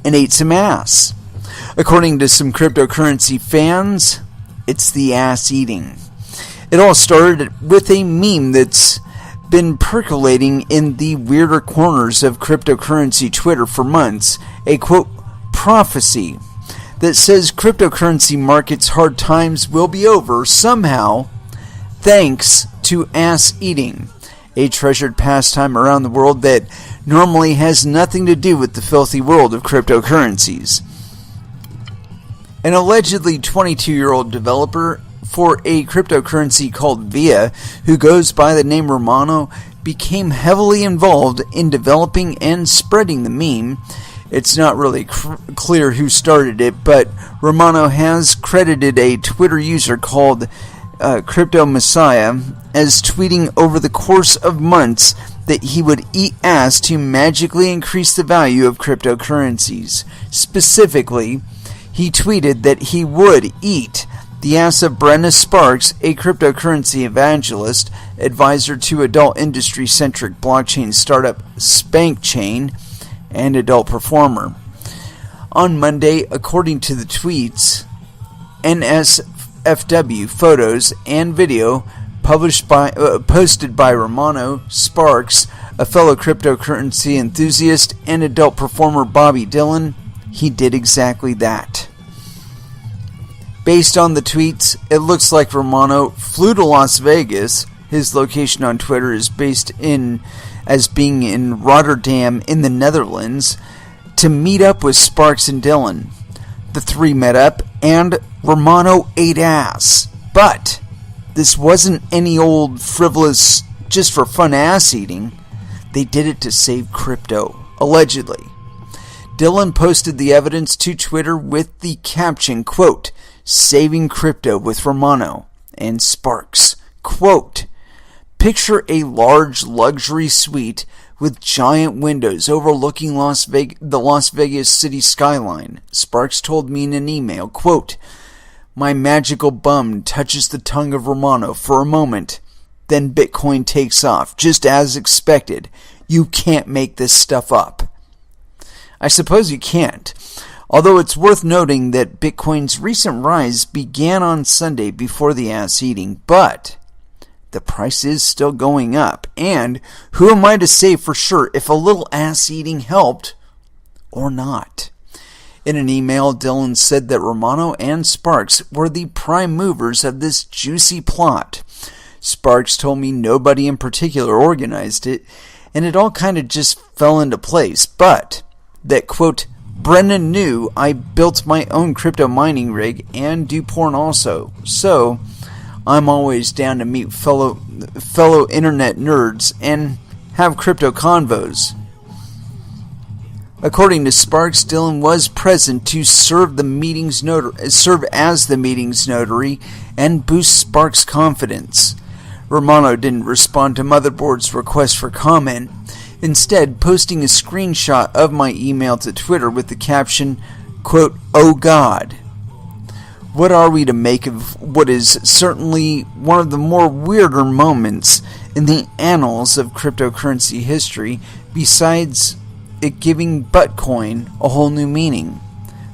and ate some ass? According to some cryptocurrency fans, it's the ass eating. It all started with a meme that's been percolating in the weirder corners of cryptocurrency Twitter for months. A quote, prophecy that says cryptocurrency markets' hard times will be over somehow thanks to ass eating, a treasured pastime around the world that normally has nothing to do with the filthy world of cryptocurrencies. An allegedly 22-year-old developer for a cryptocurrency called Via, who goes by the name Romano, became heavily involved in developing and spreading the meme. It's not really clear who started it, but Romano has credited a Twitter user called Crypto Messiah as tweeting over the course of months that he would eat ass to magically increase the value of cryptocurrencies. Specifically, he tweeted that he would eat the ass of Brenna Sparks, a cryptocurrency evangelist, advisor to adult industry-centric blockchain startup SpankChain, and adult performer. On Monday, according to the tweets, NSFW photos and video posted by Romano Sparks, a fellow cryptocurrency enthusiast, and adult performer Bobby Dillon, he did exactly that. Based on the tweets, it looks like Romano flew to Las Vegas. His location on Twitter is based as being in Rotterdam in the Netherlands, to meet up with Sparks and Dillon. The three met up, and Romano ate ass. But this wasn't any old frivolous, just for fun ass eating. They did it to save crypto, allegedly. Dillon posted the evidence to Twitter with the caption, quote, saving crypto with Romano and Sparks, quote, picture a large luxury suite with giant windows overlooking the Las Vegas city skyline. Sparks told me in an email, quote, my magical bum touches the tongue of Romano for a moment, then Bitcoin takes off, just as expected. You can't make this stuff up. I suppose you can't. Although it's worth noting that Bitcoin's recent rise began on Sunday before the ass eating, but the price is still going up. And who am I to say for sure if a little ass eating helped or not? In an email, Dillon said that Romano and Sparks were the prime movers of this juicy plot. Sparks told me nobody in particular organized it, and it all kind of just fell into place, but that, quote, Brennan knew I built my own crypto mining rig and do porn also, so I'm always down to meet fellow internet nerds and have crypto convos. According to Sparks, Dillon was present to serve as the meeting's notary and boost Sparks' confidence. Romano didn't respond to Motherboard's request for comment, instead posting a screenshot of my email to Twitter with the caption, quote, "Oh God." What are we to make of what is certainly one of the more weirder moments in the annals of cryptocurrency history, besides it giving Bitcoin a whole new meaning?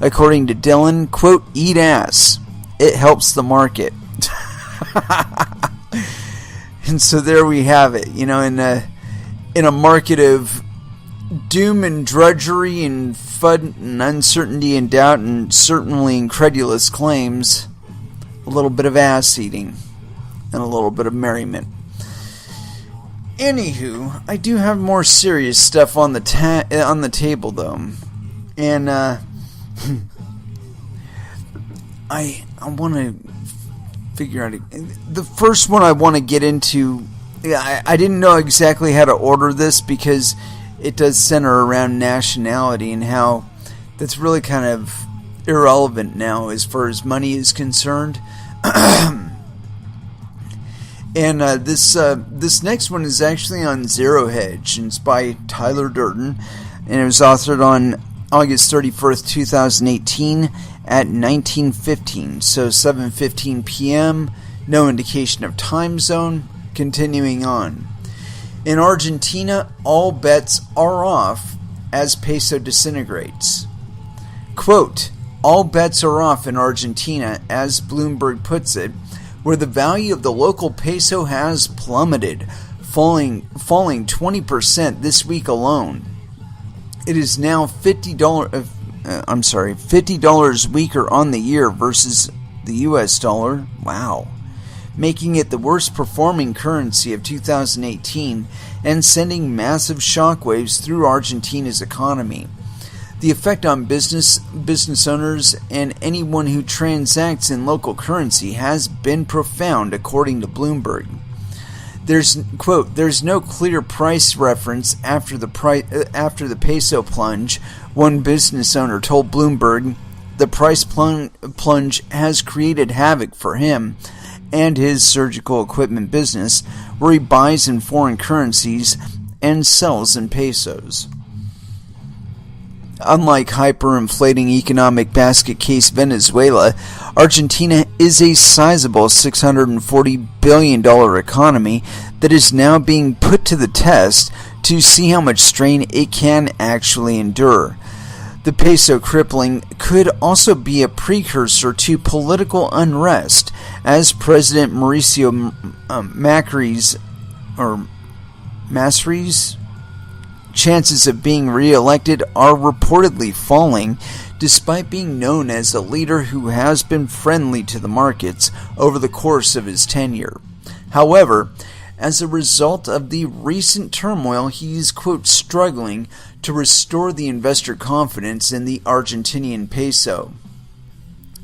According to Dillon, quote, "Eat ass. It helps the market." And so there we have it. You know, in a market of doom and drudgery and FUD and uncertainty and doubt and certainly incredulous claims, a little bit of ass eating and a little bit of merriment. Anywho, I do have more serious stuff on the table though, and I want to figure out the first one I want to get into. I didn't know exactly how to order this because it does center around nationality and how that's really kind of irrelevant now as far as money is concerned. And this next one is actually on Zero Hedge, and it's by Tyler Durden, and it was authored on August 31st, 2018 at 19:15, so 7:15 p.m., no indication of time zone. Continuing on. In Argentina, all bets are off as peso disintegrates. Quote, "All bets are off in Argentina," as Bloomberg puts it, where the value of the local peso has plummeted, falling 20% this week alone. It is now $50 weaker on the year versus the US dollar. Wow. Making it the worst performing currency of 2018 and sending massive shockwaves through Argentina's economy. The effect on business owners and anyone who transacts in local currency has been profound, according to Bloomberg. There's no clear price reference after the peso plunge, one business owner told Bloomberg. The price plunge has created havoc for him and his surgical equipment business, where he buys in foreign currencies and sells in pesos. Unlike hyperinflating economic basket case Venezuela, Argentina is a sizable $640 billion economy that is now being put to the test to see how much strain it can actually endure. The peso crippling could also be a precursor to political unrest, as President Mauricio Macri's chances of being re-elected are reportedly falling, despite being known as a leader who has been friendly to the markets over the course of his tenure. However, as a result of the recent turmoil, he's, quote, struggling to restore the investor confidence in the Argentinian peso.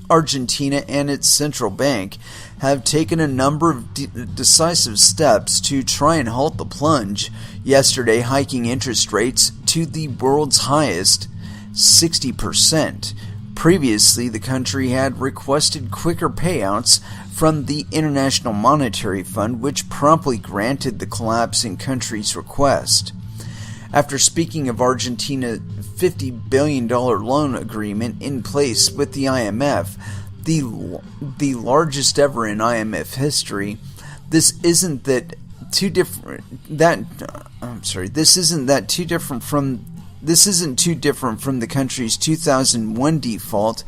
Argentina and its central bank have taken a number of decisive steps to try and halt the plunge, yesterday hiking interest rates to the world's highest, 60%. Previously, the country had requested quicker payouts from the International Monetary Fund, which promptly granted the collapsing country's request. After speaking of Argentina's $50 billion loan agreement in place with the IMF, the largest ever in IMF history, this isn't too different from the country's 2001 default,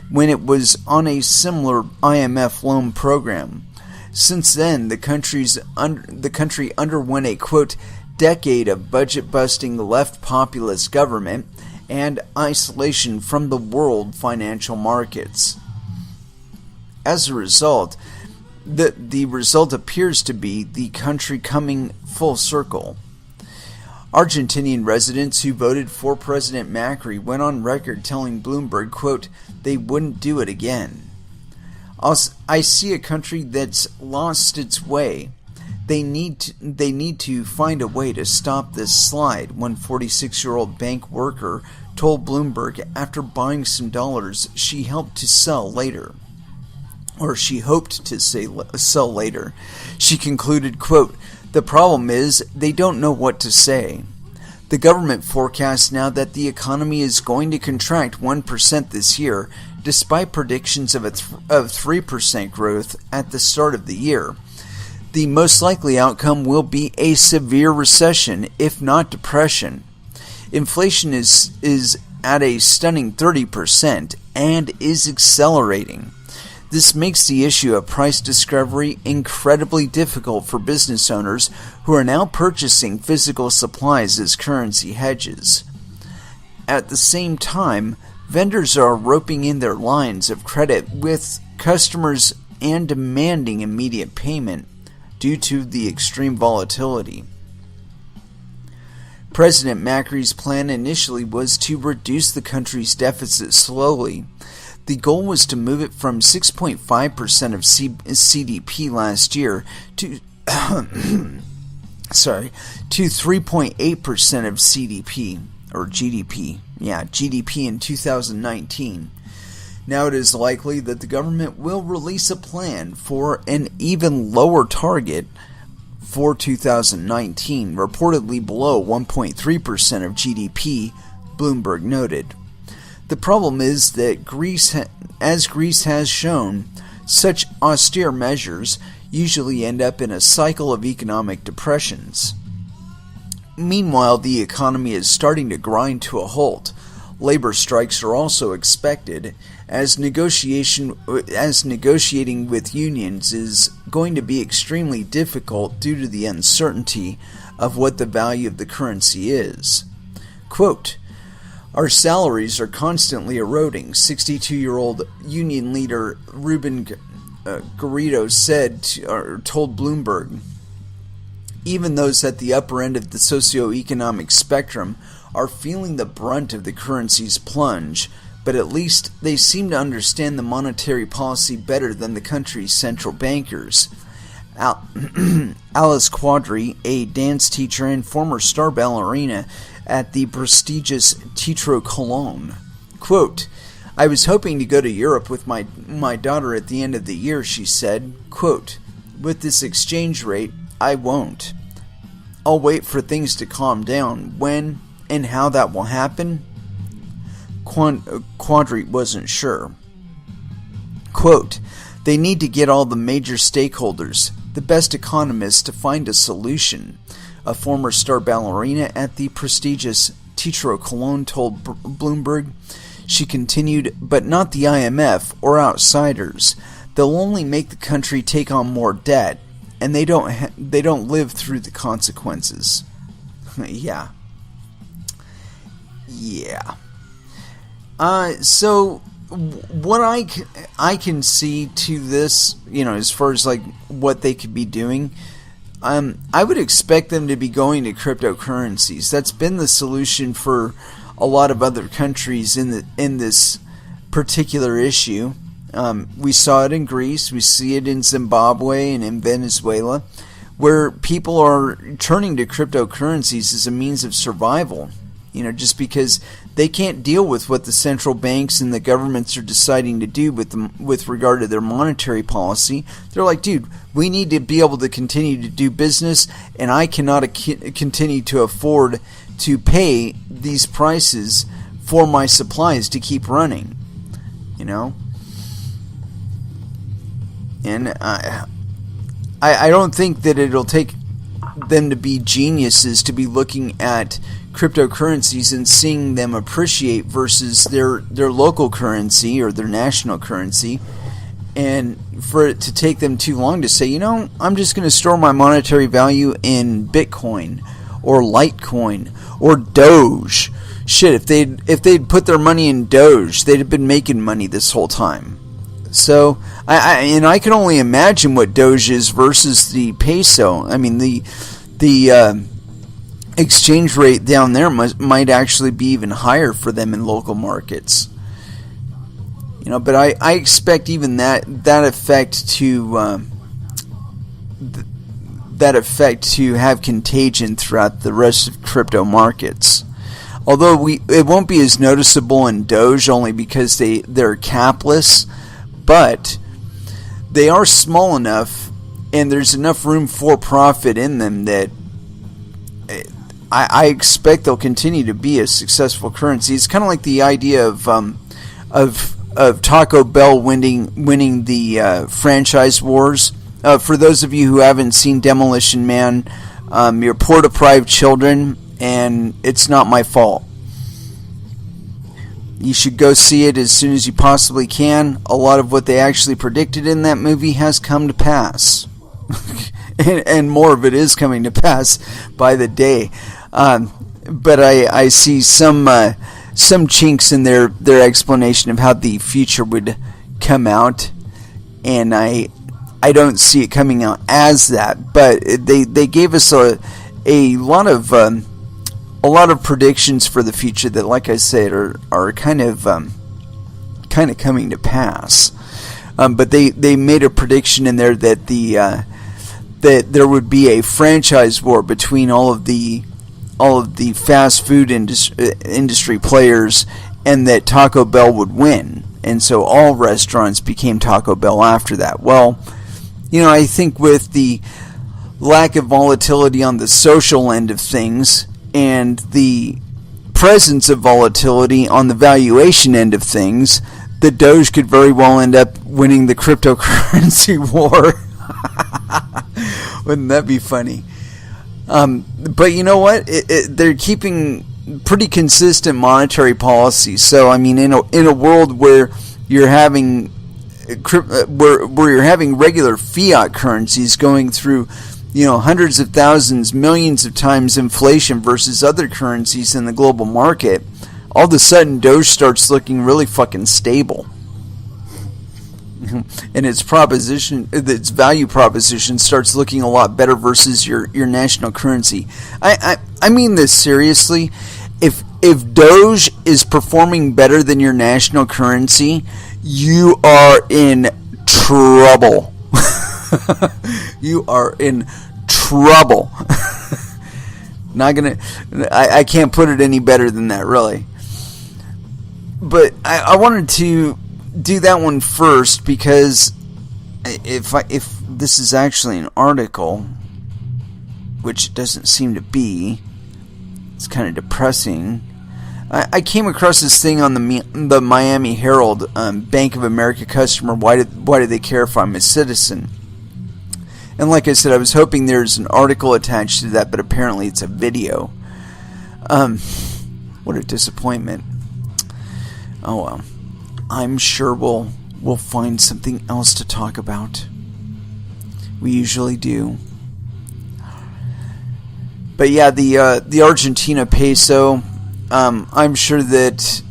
when it was on a similar IMF loan program. Since then, the country underwent a, quote, decade of budget-busting left populist government and isolation from the world financial markets. As a result, the result appears to be the country coming full circle. Argentinian residents who voted for President Macri went on record telling Bloomberg, quote, they wouldn't do it again. I see a country that's lost its way. They need to find a way to stop this slide, one 46-year-old bank worker told Bloomberg after buying some dollars she helped to sell later. Or she hoped to sell later. She concluded, quote, "The problem is they don't know what to say. The government forecasts now that the economy is going to contract 1% this year, despite predictions of 3% growth at the start of the year. The most likely outcome will be a severe recession, if not depression. Inflation is at a stunning 30% and is accelerating. This makes the issue of price discovery incredibly difficult for business owners who are now purchasing physical supplies as currency hedges. At the same time, vendors are roping in their lines of credit with customers and demanding immediate payment due to the extreme volatility. President Macri's plan initially was to reduce the country's deficit slowly. The goal was to move it from 6.5% of CDP last year to 3.8% of CDP or GDP. GDP in 2019. Now it is likely that the government will release a plan for an even lower target for 2019, reportedly below 1.3% of GDP, Bloomberg noted. The problem is that as Greece has shown, such austere measures usually end up in a cycle of economic depressions. Meanwhile, the economy is starting to grind to a halt. Labor strikes are also expected, as negotiating with unions is going to be extremely difficult due to the uncertainty of what the value of the currency is. Quote, "Our salaries are constantly eroding," 62-year-old union leader Ruben Garrido told Bloomberg. Even those at the upper end of the socioeconomic spectrum are feeling the brunt of the currency's plunge, but at least they seem to understand the monetary policy better than the country's central bankers. Alice Quadri, a dance teacher and former star ballerina at the prestigious Teatro Cologne, quote, "I was hoping to go to Europe with my daughter at the end of the year," she said. Quote, "With this exchange rate, I won't. I'll wait for things to calm down. When and how that will happen?" Quadri wasn't sure. Quote, "They need to get all the major stakeholders, the best economists, to find a solution," a former star ballerina at the prestigious Teatro Cologne told Bloomberg. She continued, "But not the IMF or outsiders. They'll only make the country take on more debt, and they don't live through the consequences." Yeah. So what I can see to this, as far as like what they could be doing, I would expect them to be going to cryptocurrencies. That's been the solution for a lot of other countries in this particular issue. We saw it in Greece, we see it in Zimbabwe and in Venezuela, where people are turning to cryptocurrencies as a means of survival. Just because they can't deal with what the central banks and the governments are deciding to do with regard to their monetary policy. They're like, dude, we need to be able to continue to do business, and I cannot continue to afford to pay these prices for my supplies to keep running. And I don't think that it'll take them to be geniuses to be looking at cryptocurrencies and seeing them appreciate versus their local currency or their national currency, and for it to take them too long to say, I'm just going to store my monetary value in Bitcoin or Litecoin or Doge. Shit, if they'd put their money in Doge, they'd have been making money this whole time. So I can only imagine what Doge is versus the peso. I mean, the exchange rate down there might actually be even higher for them in local markets. But I expect even that effect to have contagion throughout the rest of crypto markets. Although it won't be as noticeable in Doge, only because they're capless, but they are small enough, and there's enough room for profit in them that I expect they'll continue to be a successful currency. It's kind of like the idea of Taco Bell winning the franchise wars. For those of you who haven't seen Demolition Man, you're poor deprived children, and it's not my fault. You should go see it as soon as you possibly can. A lot of what they actually predicted in that movie has come to pass. and more of it is coming to pass by the day. But I see some chinks in their explanation of how the future would come out, and I don't see it coming out as that. But they gave us a lot of predictions for the future that, like I said, are kind of coming to pass. But they made a prediction in there that that there would be a franchise war between all of the fast food industry players, and that Taco Bell would win, and so all restaurants became Taco Bell after that. Well, I think with the lack of volatility on the social end of things and the presence of volatility on the valuation end of things, the Doge could very well end up winning the cryptocurrency war. Wouldn't that be funny? But you know what? They're keeping pretty consistent monetary policy. So I mean, in a world where you're having where you're having regular fiat currencies going through, hundreds of thousands, millions of times inflation versus other currencies in the global market, all of a sudden Doge starts looking really fucking stable. And its value proposition starts looking a lot better versus your national currency. I mean this seriously. If Doge is performing better than your national currency, you are in trouble. You are in trouble. I can't put it any better than that, really. But I wanted to do that one first because if this is actually an article, which it doesn't seem to be, it's kind of depressing. I came across this thing on the Miami Herald, Bank of America customer. Why do they care if I'm a citizen? And like I said, I was hoping there's an article attached to that, but apparently it's a video. What a disappointment. Oh well. I'm sure we'll find something else to talk about. We usually do. But yeah, the Argentina peso, I'm sure that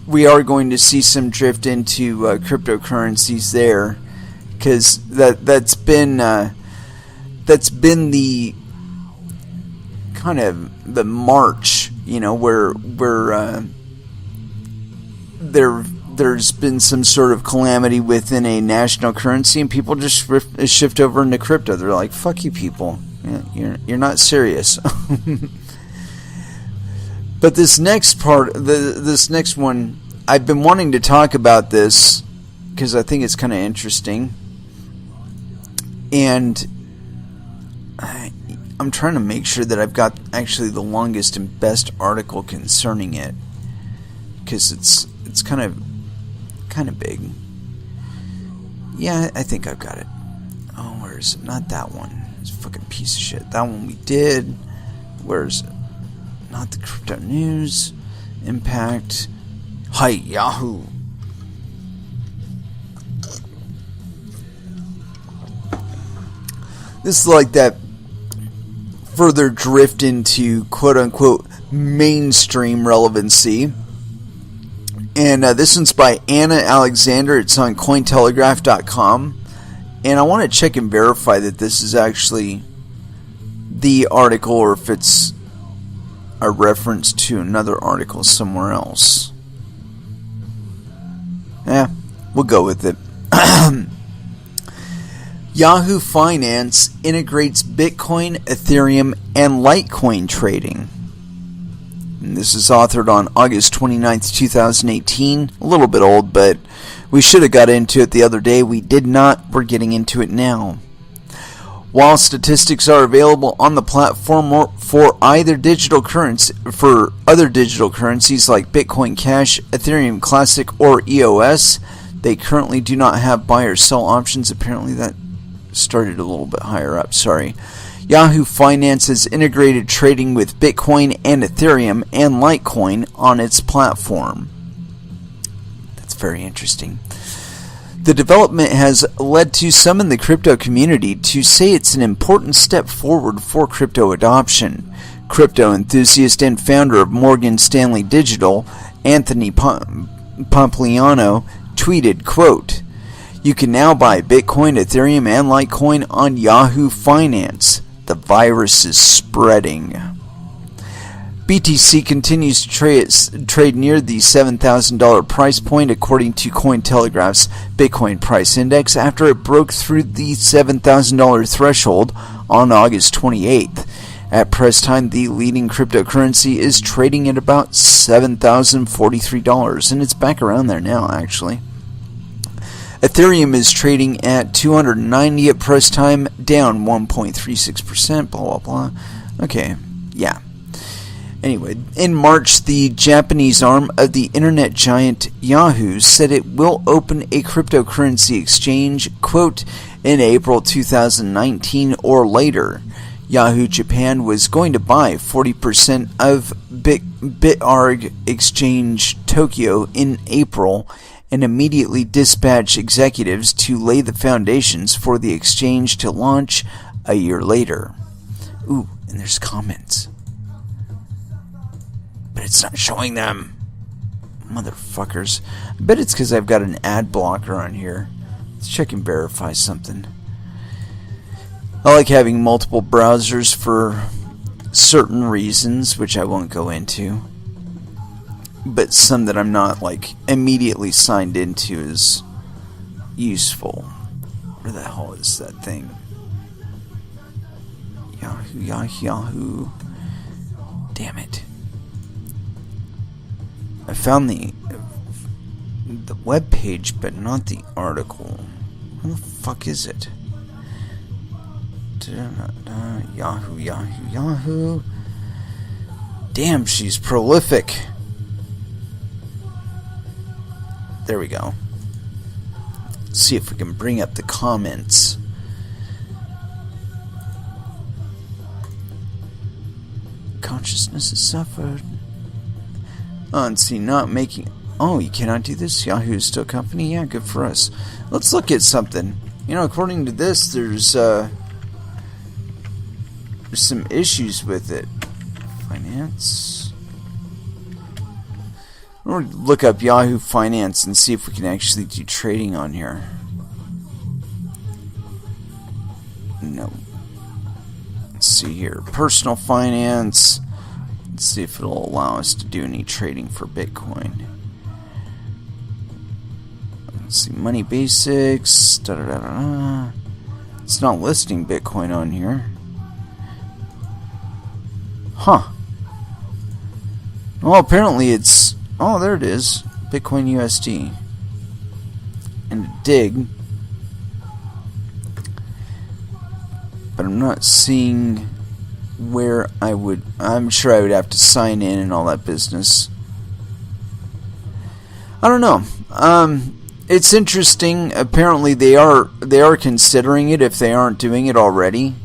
we are going to see some drift into cryptocurrencies there, because that's been the kind of the march, where there's been some sort of calamity within a national currency, and people just shift over into crypto. They're like, "Fuck you, people! You're not serious." But this next part, this next one, I've been wanting to talk about this because I think it's kind of interesting, and I'm trying to make sure that I've got actually the longest and best article concerning it, because it's kind of big. Yeah, I think I've got it. Oh, where is it? Not that one. It's a fucking piece of shit. That one we did. Where is it? Not the crypto news. Impact. Hi, Yahoo. This is like that further drift into quote-unquote mainstream relevancy. And this one's by Anna Alexander. It's on Cointelegraph.com. And I want to check and verify that this is actually the article, or if it's a reference to another article somewhere else. We'll go with it. Yahoo Finance integrates Bitcoin, Ethereum, and Litecoin trading. And this is authored on August 29th, 2018. A little bit old, but we should have got into it the other day. We did not. We're getting into it now. While statistics are available on the platform for other digital currencies like Bitcoin Cash, Ethereum Classic, or EOS, they currently do not have buy or sell options. Apparently that started a little bit higher up. Sorry. Yahoo Finance has integrated trading with Bitcoin and Ethereum and Litecoin on its platform. That's very interesting. The development has led to some in the crypto community to say it's an important step forward for crypto adoption. Crypto enthusiast and founder of Morgan Stanley Digital, Anthony Pompliano, tweeted, quote, "You can now buy Bitcoin, Ethereum, and Litecoin on Yahoo Finance. The virus is spreading." BTC continues to trade near the $7,000 price point according to Cointelegraph's Bitcoin price index after it broke through the $7,000 threshold on August 28th. At press time, the leading cryptocurrency is trading at about $7,043, and it's back around there now, actually. Ethereum is trading at $290 at press time, down 1.36%, blah, blah, blah. Okay, yeah. Anyway, in March, the Japanese arm of the internet giant Yahoo said it will open a cryptocurrency exchange, quote, in April 2019 or later. Yahoo Japan was going to buy 40% of BitArg Exchange Tokyo in April and immediately dispatch executives to lay the foundations for the exchange to launch a year later. Ooh, and there's comments. But it's not showing them. Motherfuckers. I bet it's because I've got an ad blocker on here. Let's check and verify something. I like having multiple browsers for certain reasons, which I won't go into. But some that I'm not, like, immediately signed into is useful. Where the hell is that thing? Yahoo. Damn it. I found the web page, but not the article. Where the fuck is it? Yahoo. Damn, she's prolific. There we go. Let's see if we can bring up the comments. Consciousness has suffered. Oh, and see, not making... Oh, you cannot do this? Yahoo is still company? Yeah, good for us. Let's look at something. You know, according to this, there's some issues with it. Finance. We'll look up Yahoo Finance and see if we can actually do trading on here. No. Let's see here. Personal finance. Let's see if it'll allow us to do any trading for Bitcoin. Let's see. Money basics. It's not listing Bitcoin on here. Huh. Well, apparently it's... Oh, there it is. Bitcoin USD. And dig. But I'm not seeing where I would... I'm sure I would have to sign in and all that business. I don't know. It's interesting. Apparently they are considering it if they aren't doing it already.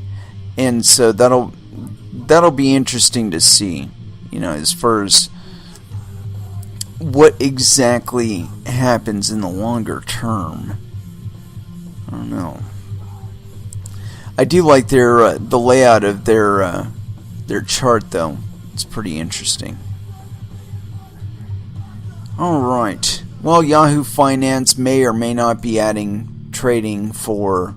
And so that'll be interesting to see. You know, as far as what exactly happens in the longer term. I don't know. I do like their the layout of their chart, though. It's pretty interesting. All right. Well, Yahoo Finance may or may not be adding trading for...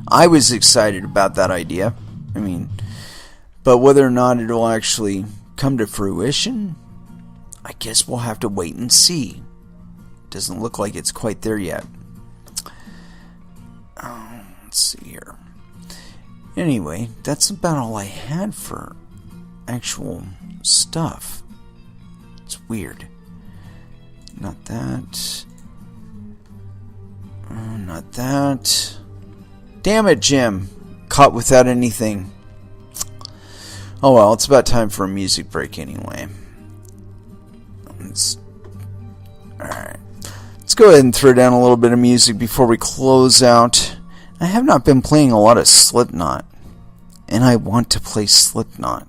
I was excited about that idea. I mean, but whether or not it will actually come to fruition, I guess we'll have to wait and see. doesn't look like it's quite there yet. Let's see here. Anyway, that's about all I had for actual stuff. It's weird. Not that. Not that. Damn it, Jim. Caught without anything. Oh well, it's about time for a music break anyway. Alright. Let's go ahead and throw down a little bit of music before we close out. I have not been playing a lot of Slipknot, and I want to play Slipknot.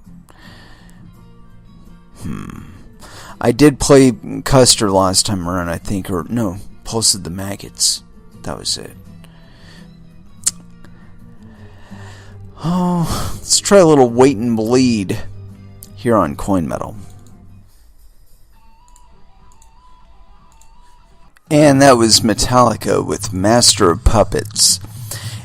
I did play Custer last time around, I think, or no, Pulse of the Maggots. That was it. Oh, let's try a little Wait and Bleed here on Coin Metal. And that was Metallica with Master of Puppets.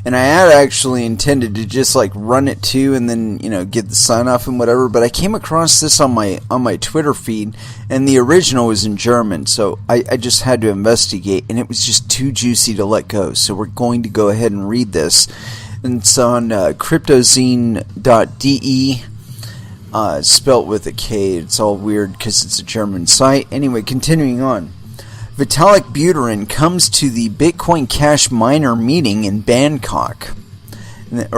And I had actually intended to just like run it too and then, get the sign off and whatever, but I came across this on my Twitter feed, and the original was in German, so I just had to investigate, and it was just too juicy to let go. So we're going to go ahead and read this. And it's on cryptozine.de, spelt with a K. It's all weird because it's a German site. Anyway, continuing on. Vitalik Buterin comes to the Bitcoin Cash miner meeting in Bangkok. And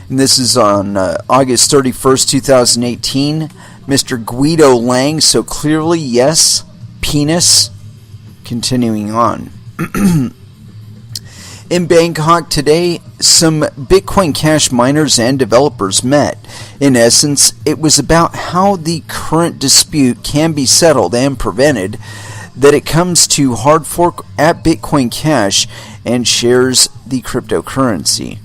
this is on August 31st, 2018. Mr. Guido Lang, so clearly, yes, penis. Continuing on. In Bangkok today, some Bitcoin Cash miners and developers met. In essence, it was about how the current dispute can be settled and prevented, that it comes to hard fork at Bitcoin Cash and shares the cryptocurrency.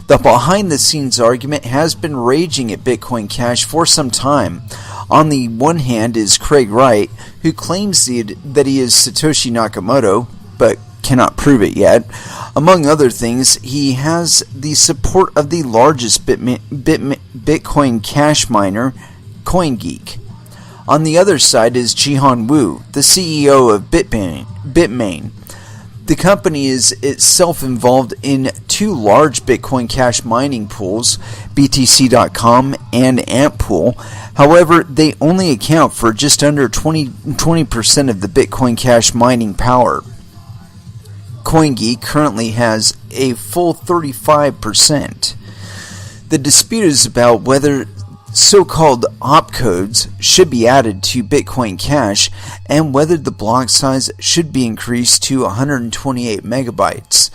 The behind-the-scenes argument has been raging at Bitcoin Cash for some time. On the one hand is Craig Wright, who claims that he is Satoshi Nakamoto, but cannot prove it yet. Among other things, he has the support of the largest Bitcoin Cash miner, CoinGeek. On the other side is Jihan Wu, the CEO of Bitmain. The company is itself involved in two large Bitcoin Cash mining pools, BTC.com and AntPool. However, they only account for just under 20% of the Bitcoin Cash mining power. CoinGeek currently has a full 35%. The dispute is about whether so-called opcodes should be added to Bitcoin Cash and whether the block size should be increased to 128 megabytes.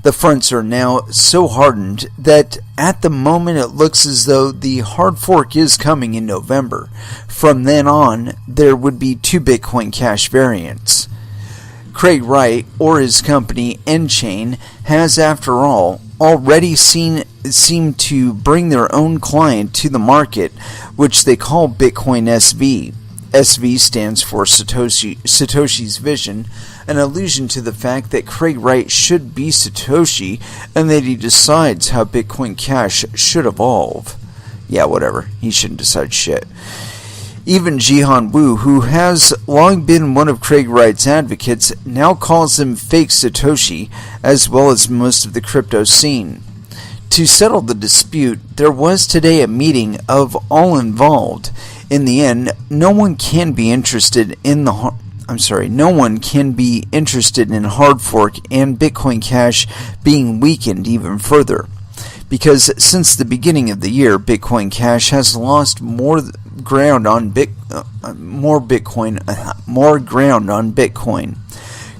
The fronts are now so hardened that at the moment it looks as though the hard fork is coming in November. From then on, there would be two Bitcoin Cash variants. Craig Wright, or his company nChain, has, after all, already seemed to bring their own client to the market, which they call Bitcoin SV. SV stands for Satoshi's Vision, an allusion to the fact that Craig Wright should be Satoshi and that he decides how Bitcoin Cash should evolve. Yeah, whatever. He shouldn't decide shit. Even Jihan Wu, who has long been one of Craig Wright's advocates, now calls him fake Satoshi, as well as most of the crypto scene. To settle the dispute, there was today a meeting of all involved. In the end, no one can be interested in hard fork and Bitcoin Cash being weakened even further. Because since the beginning of the year, Bitcoin Cash has lost more ground on Bitcoin.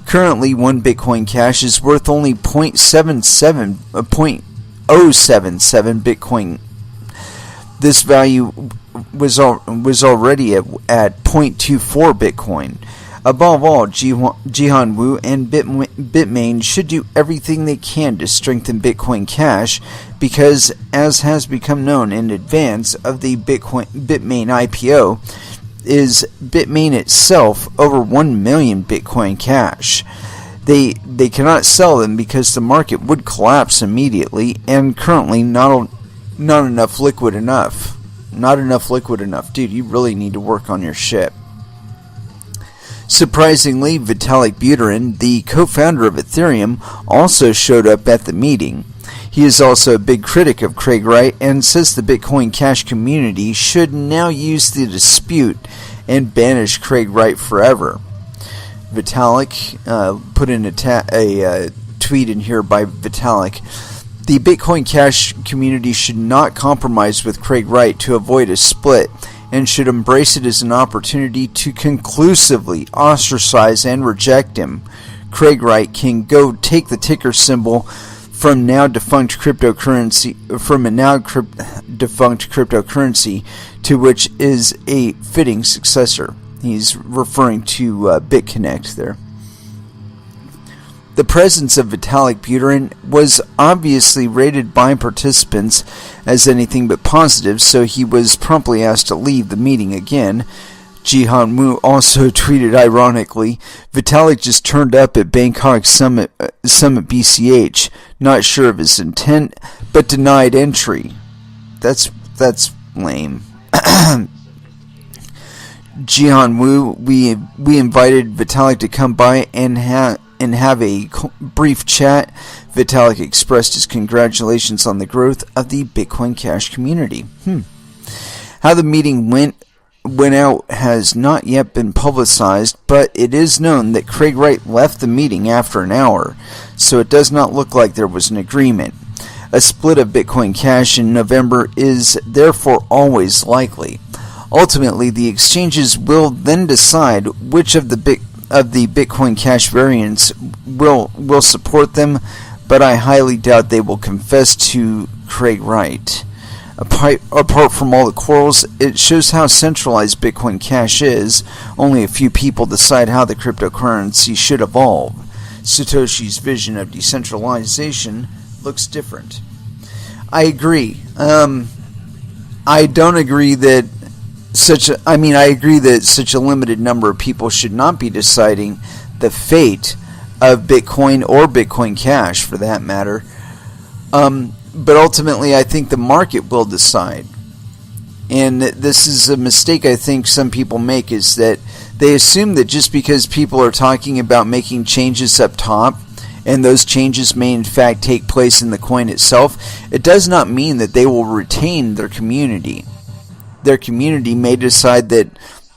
Currently, one Bitcoin Cash is worth only 0.077 Bitcoin. This value was already at 0.24 Bitcoin. Above all, Jihan Wu and Bitmain should do everything they can to strengthen Bitcoin Cash because, as has become known in advance of the Bitmain IPO, is Bitmain itself over 1 million Bitcoin Cash. They cannot sell them because the market would collapse immediately, and currently not enough liquid enough. Not enough liquid enough. Dude, you really need to work on your shit. Surprisingly, Vitalik Buterin, the co-founder of Ethereum, also showed up at the meeting. He is also a big critic of Craig Wright and says the Bitcoin Cash community should now use the dispute and banish Craig Wright forever. Vitalik put in a tweet in here by Vitalik. The Bitcoin Cash community should not compromise with Craig Wright to avoid a split and should embrace it as an opportunity to conclusively ostracize and reject him. Craig Wright can go take the ticker symbol from a now defunct cryptocurrency to which is a fitting successor. He's referring to BitConnect there. The presence of Vitalik Buterin was obviously rated by participants as anything but positive, so he was promptly asked to leave the meeting again. Jihan Wu also tweeted ironically, Vitalik just turned up at Bangkok Summit BCH, not sure of his intent, but denied entry. That's lame. Jihan Wu, we invited Vitalik to come by and have a brief chat. Vitalik expressed his congratulations on the growth of the Bitcoin Cash community. How the meeting went out has not yet been publicized, but it is known that Craig Wright left the meeting after an hour, so it does not look like there was an agreement. A split of Bitcoin Cash in November is therefore always likely. Ultimately, the exchanges will then decide which of the Bitcoin Cash variants will support them, but I highly doubt they will confess to Craig Wright. Apart from all the quarrels, it shows how centralized Bitcoin Cash is. Only a few people decide how the cryptocurrency should evolve. Satoshi's vision of decentralization looks different. I agree. I don't agree that I agree that such a limited number of people should not be deciding the fate of Bitcoin or Bitcoin Cash, for that matter. But ultimately, I think the market will decide. And this is a mistake I think some people make, is that they assume that just because people are talking about making changes up top, and those changes may in fact take place in the coin itself, it does not mean that they will retain their community. Their community may decide that,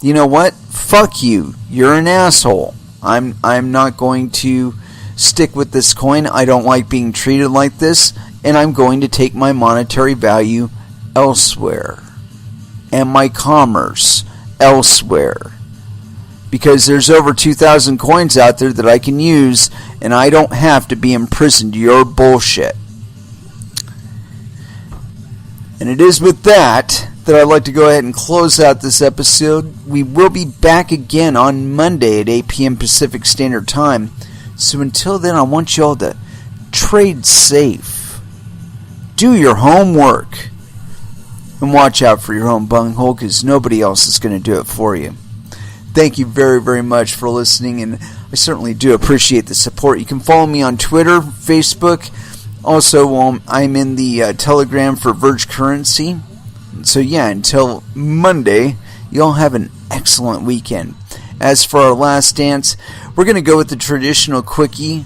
you know what, fuck you, you're an asshole. I'm not going to stick with this coin. I don't like being treated like this, and I'm going to take my monetary value elsewhere and my commerce elsewhere, because there's over 2,000 coins out there that I can use, and I don't have to be imprisoned to your bullshit. And it is with that I'd like to go ahead and close out this episode. We will be back again on Monday at 8 p.m. Pacific Standard Time. So until then, I want you all to trade safe, do your homework, and watch out for your own bunghole, because nobody else is going to do it for you. Thank you very, very much for listening, and I certainly do appreciate the support. You can follow me on Twitter, Facebook. Also, I'm in the Telegram for Verge Currency. So yeah, until Monday, y'all have an excellent weekend. As for our last dance, we're going to go with the traditional quickie.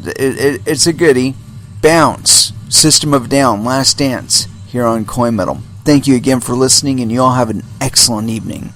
It's a goodie. Bounce, System of a Down, Last Dance, here on Coin Metal. Thank you again for listening, and y'all have an excellent evening.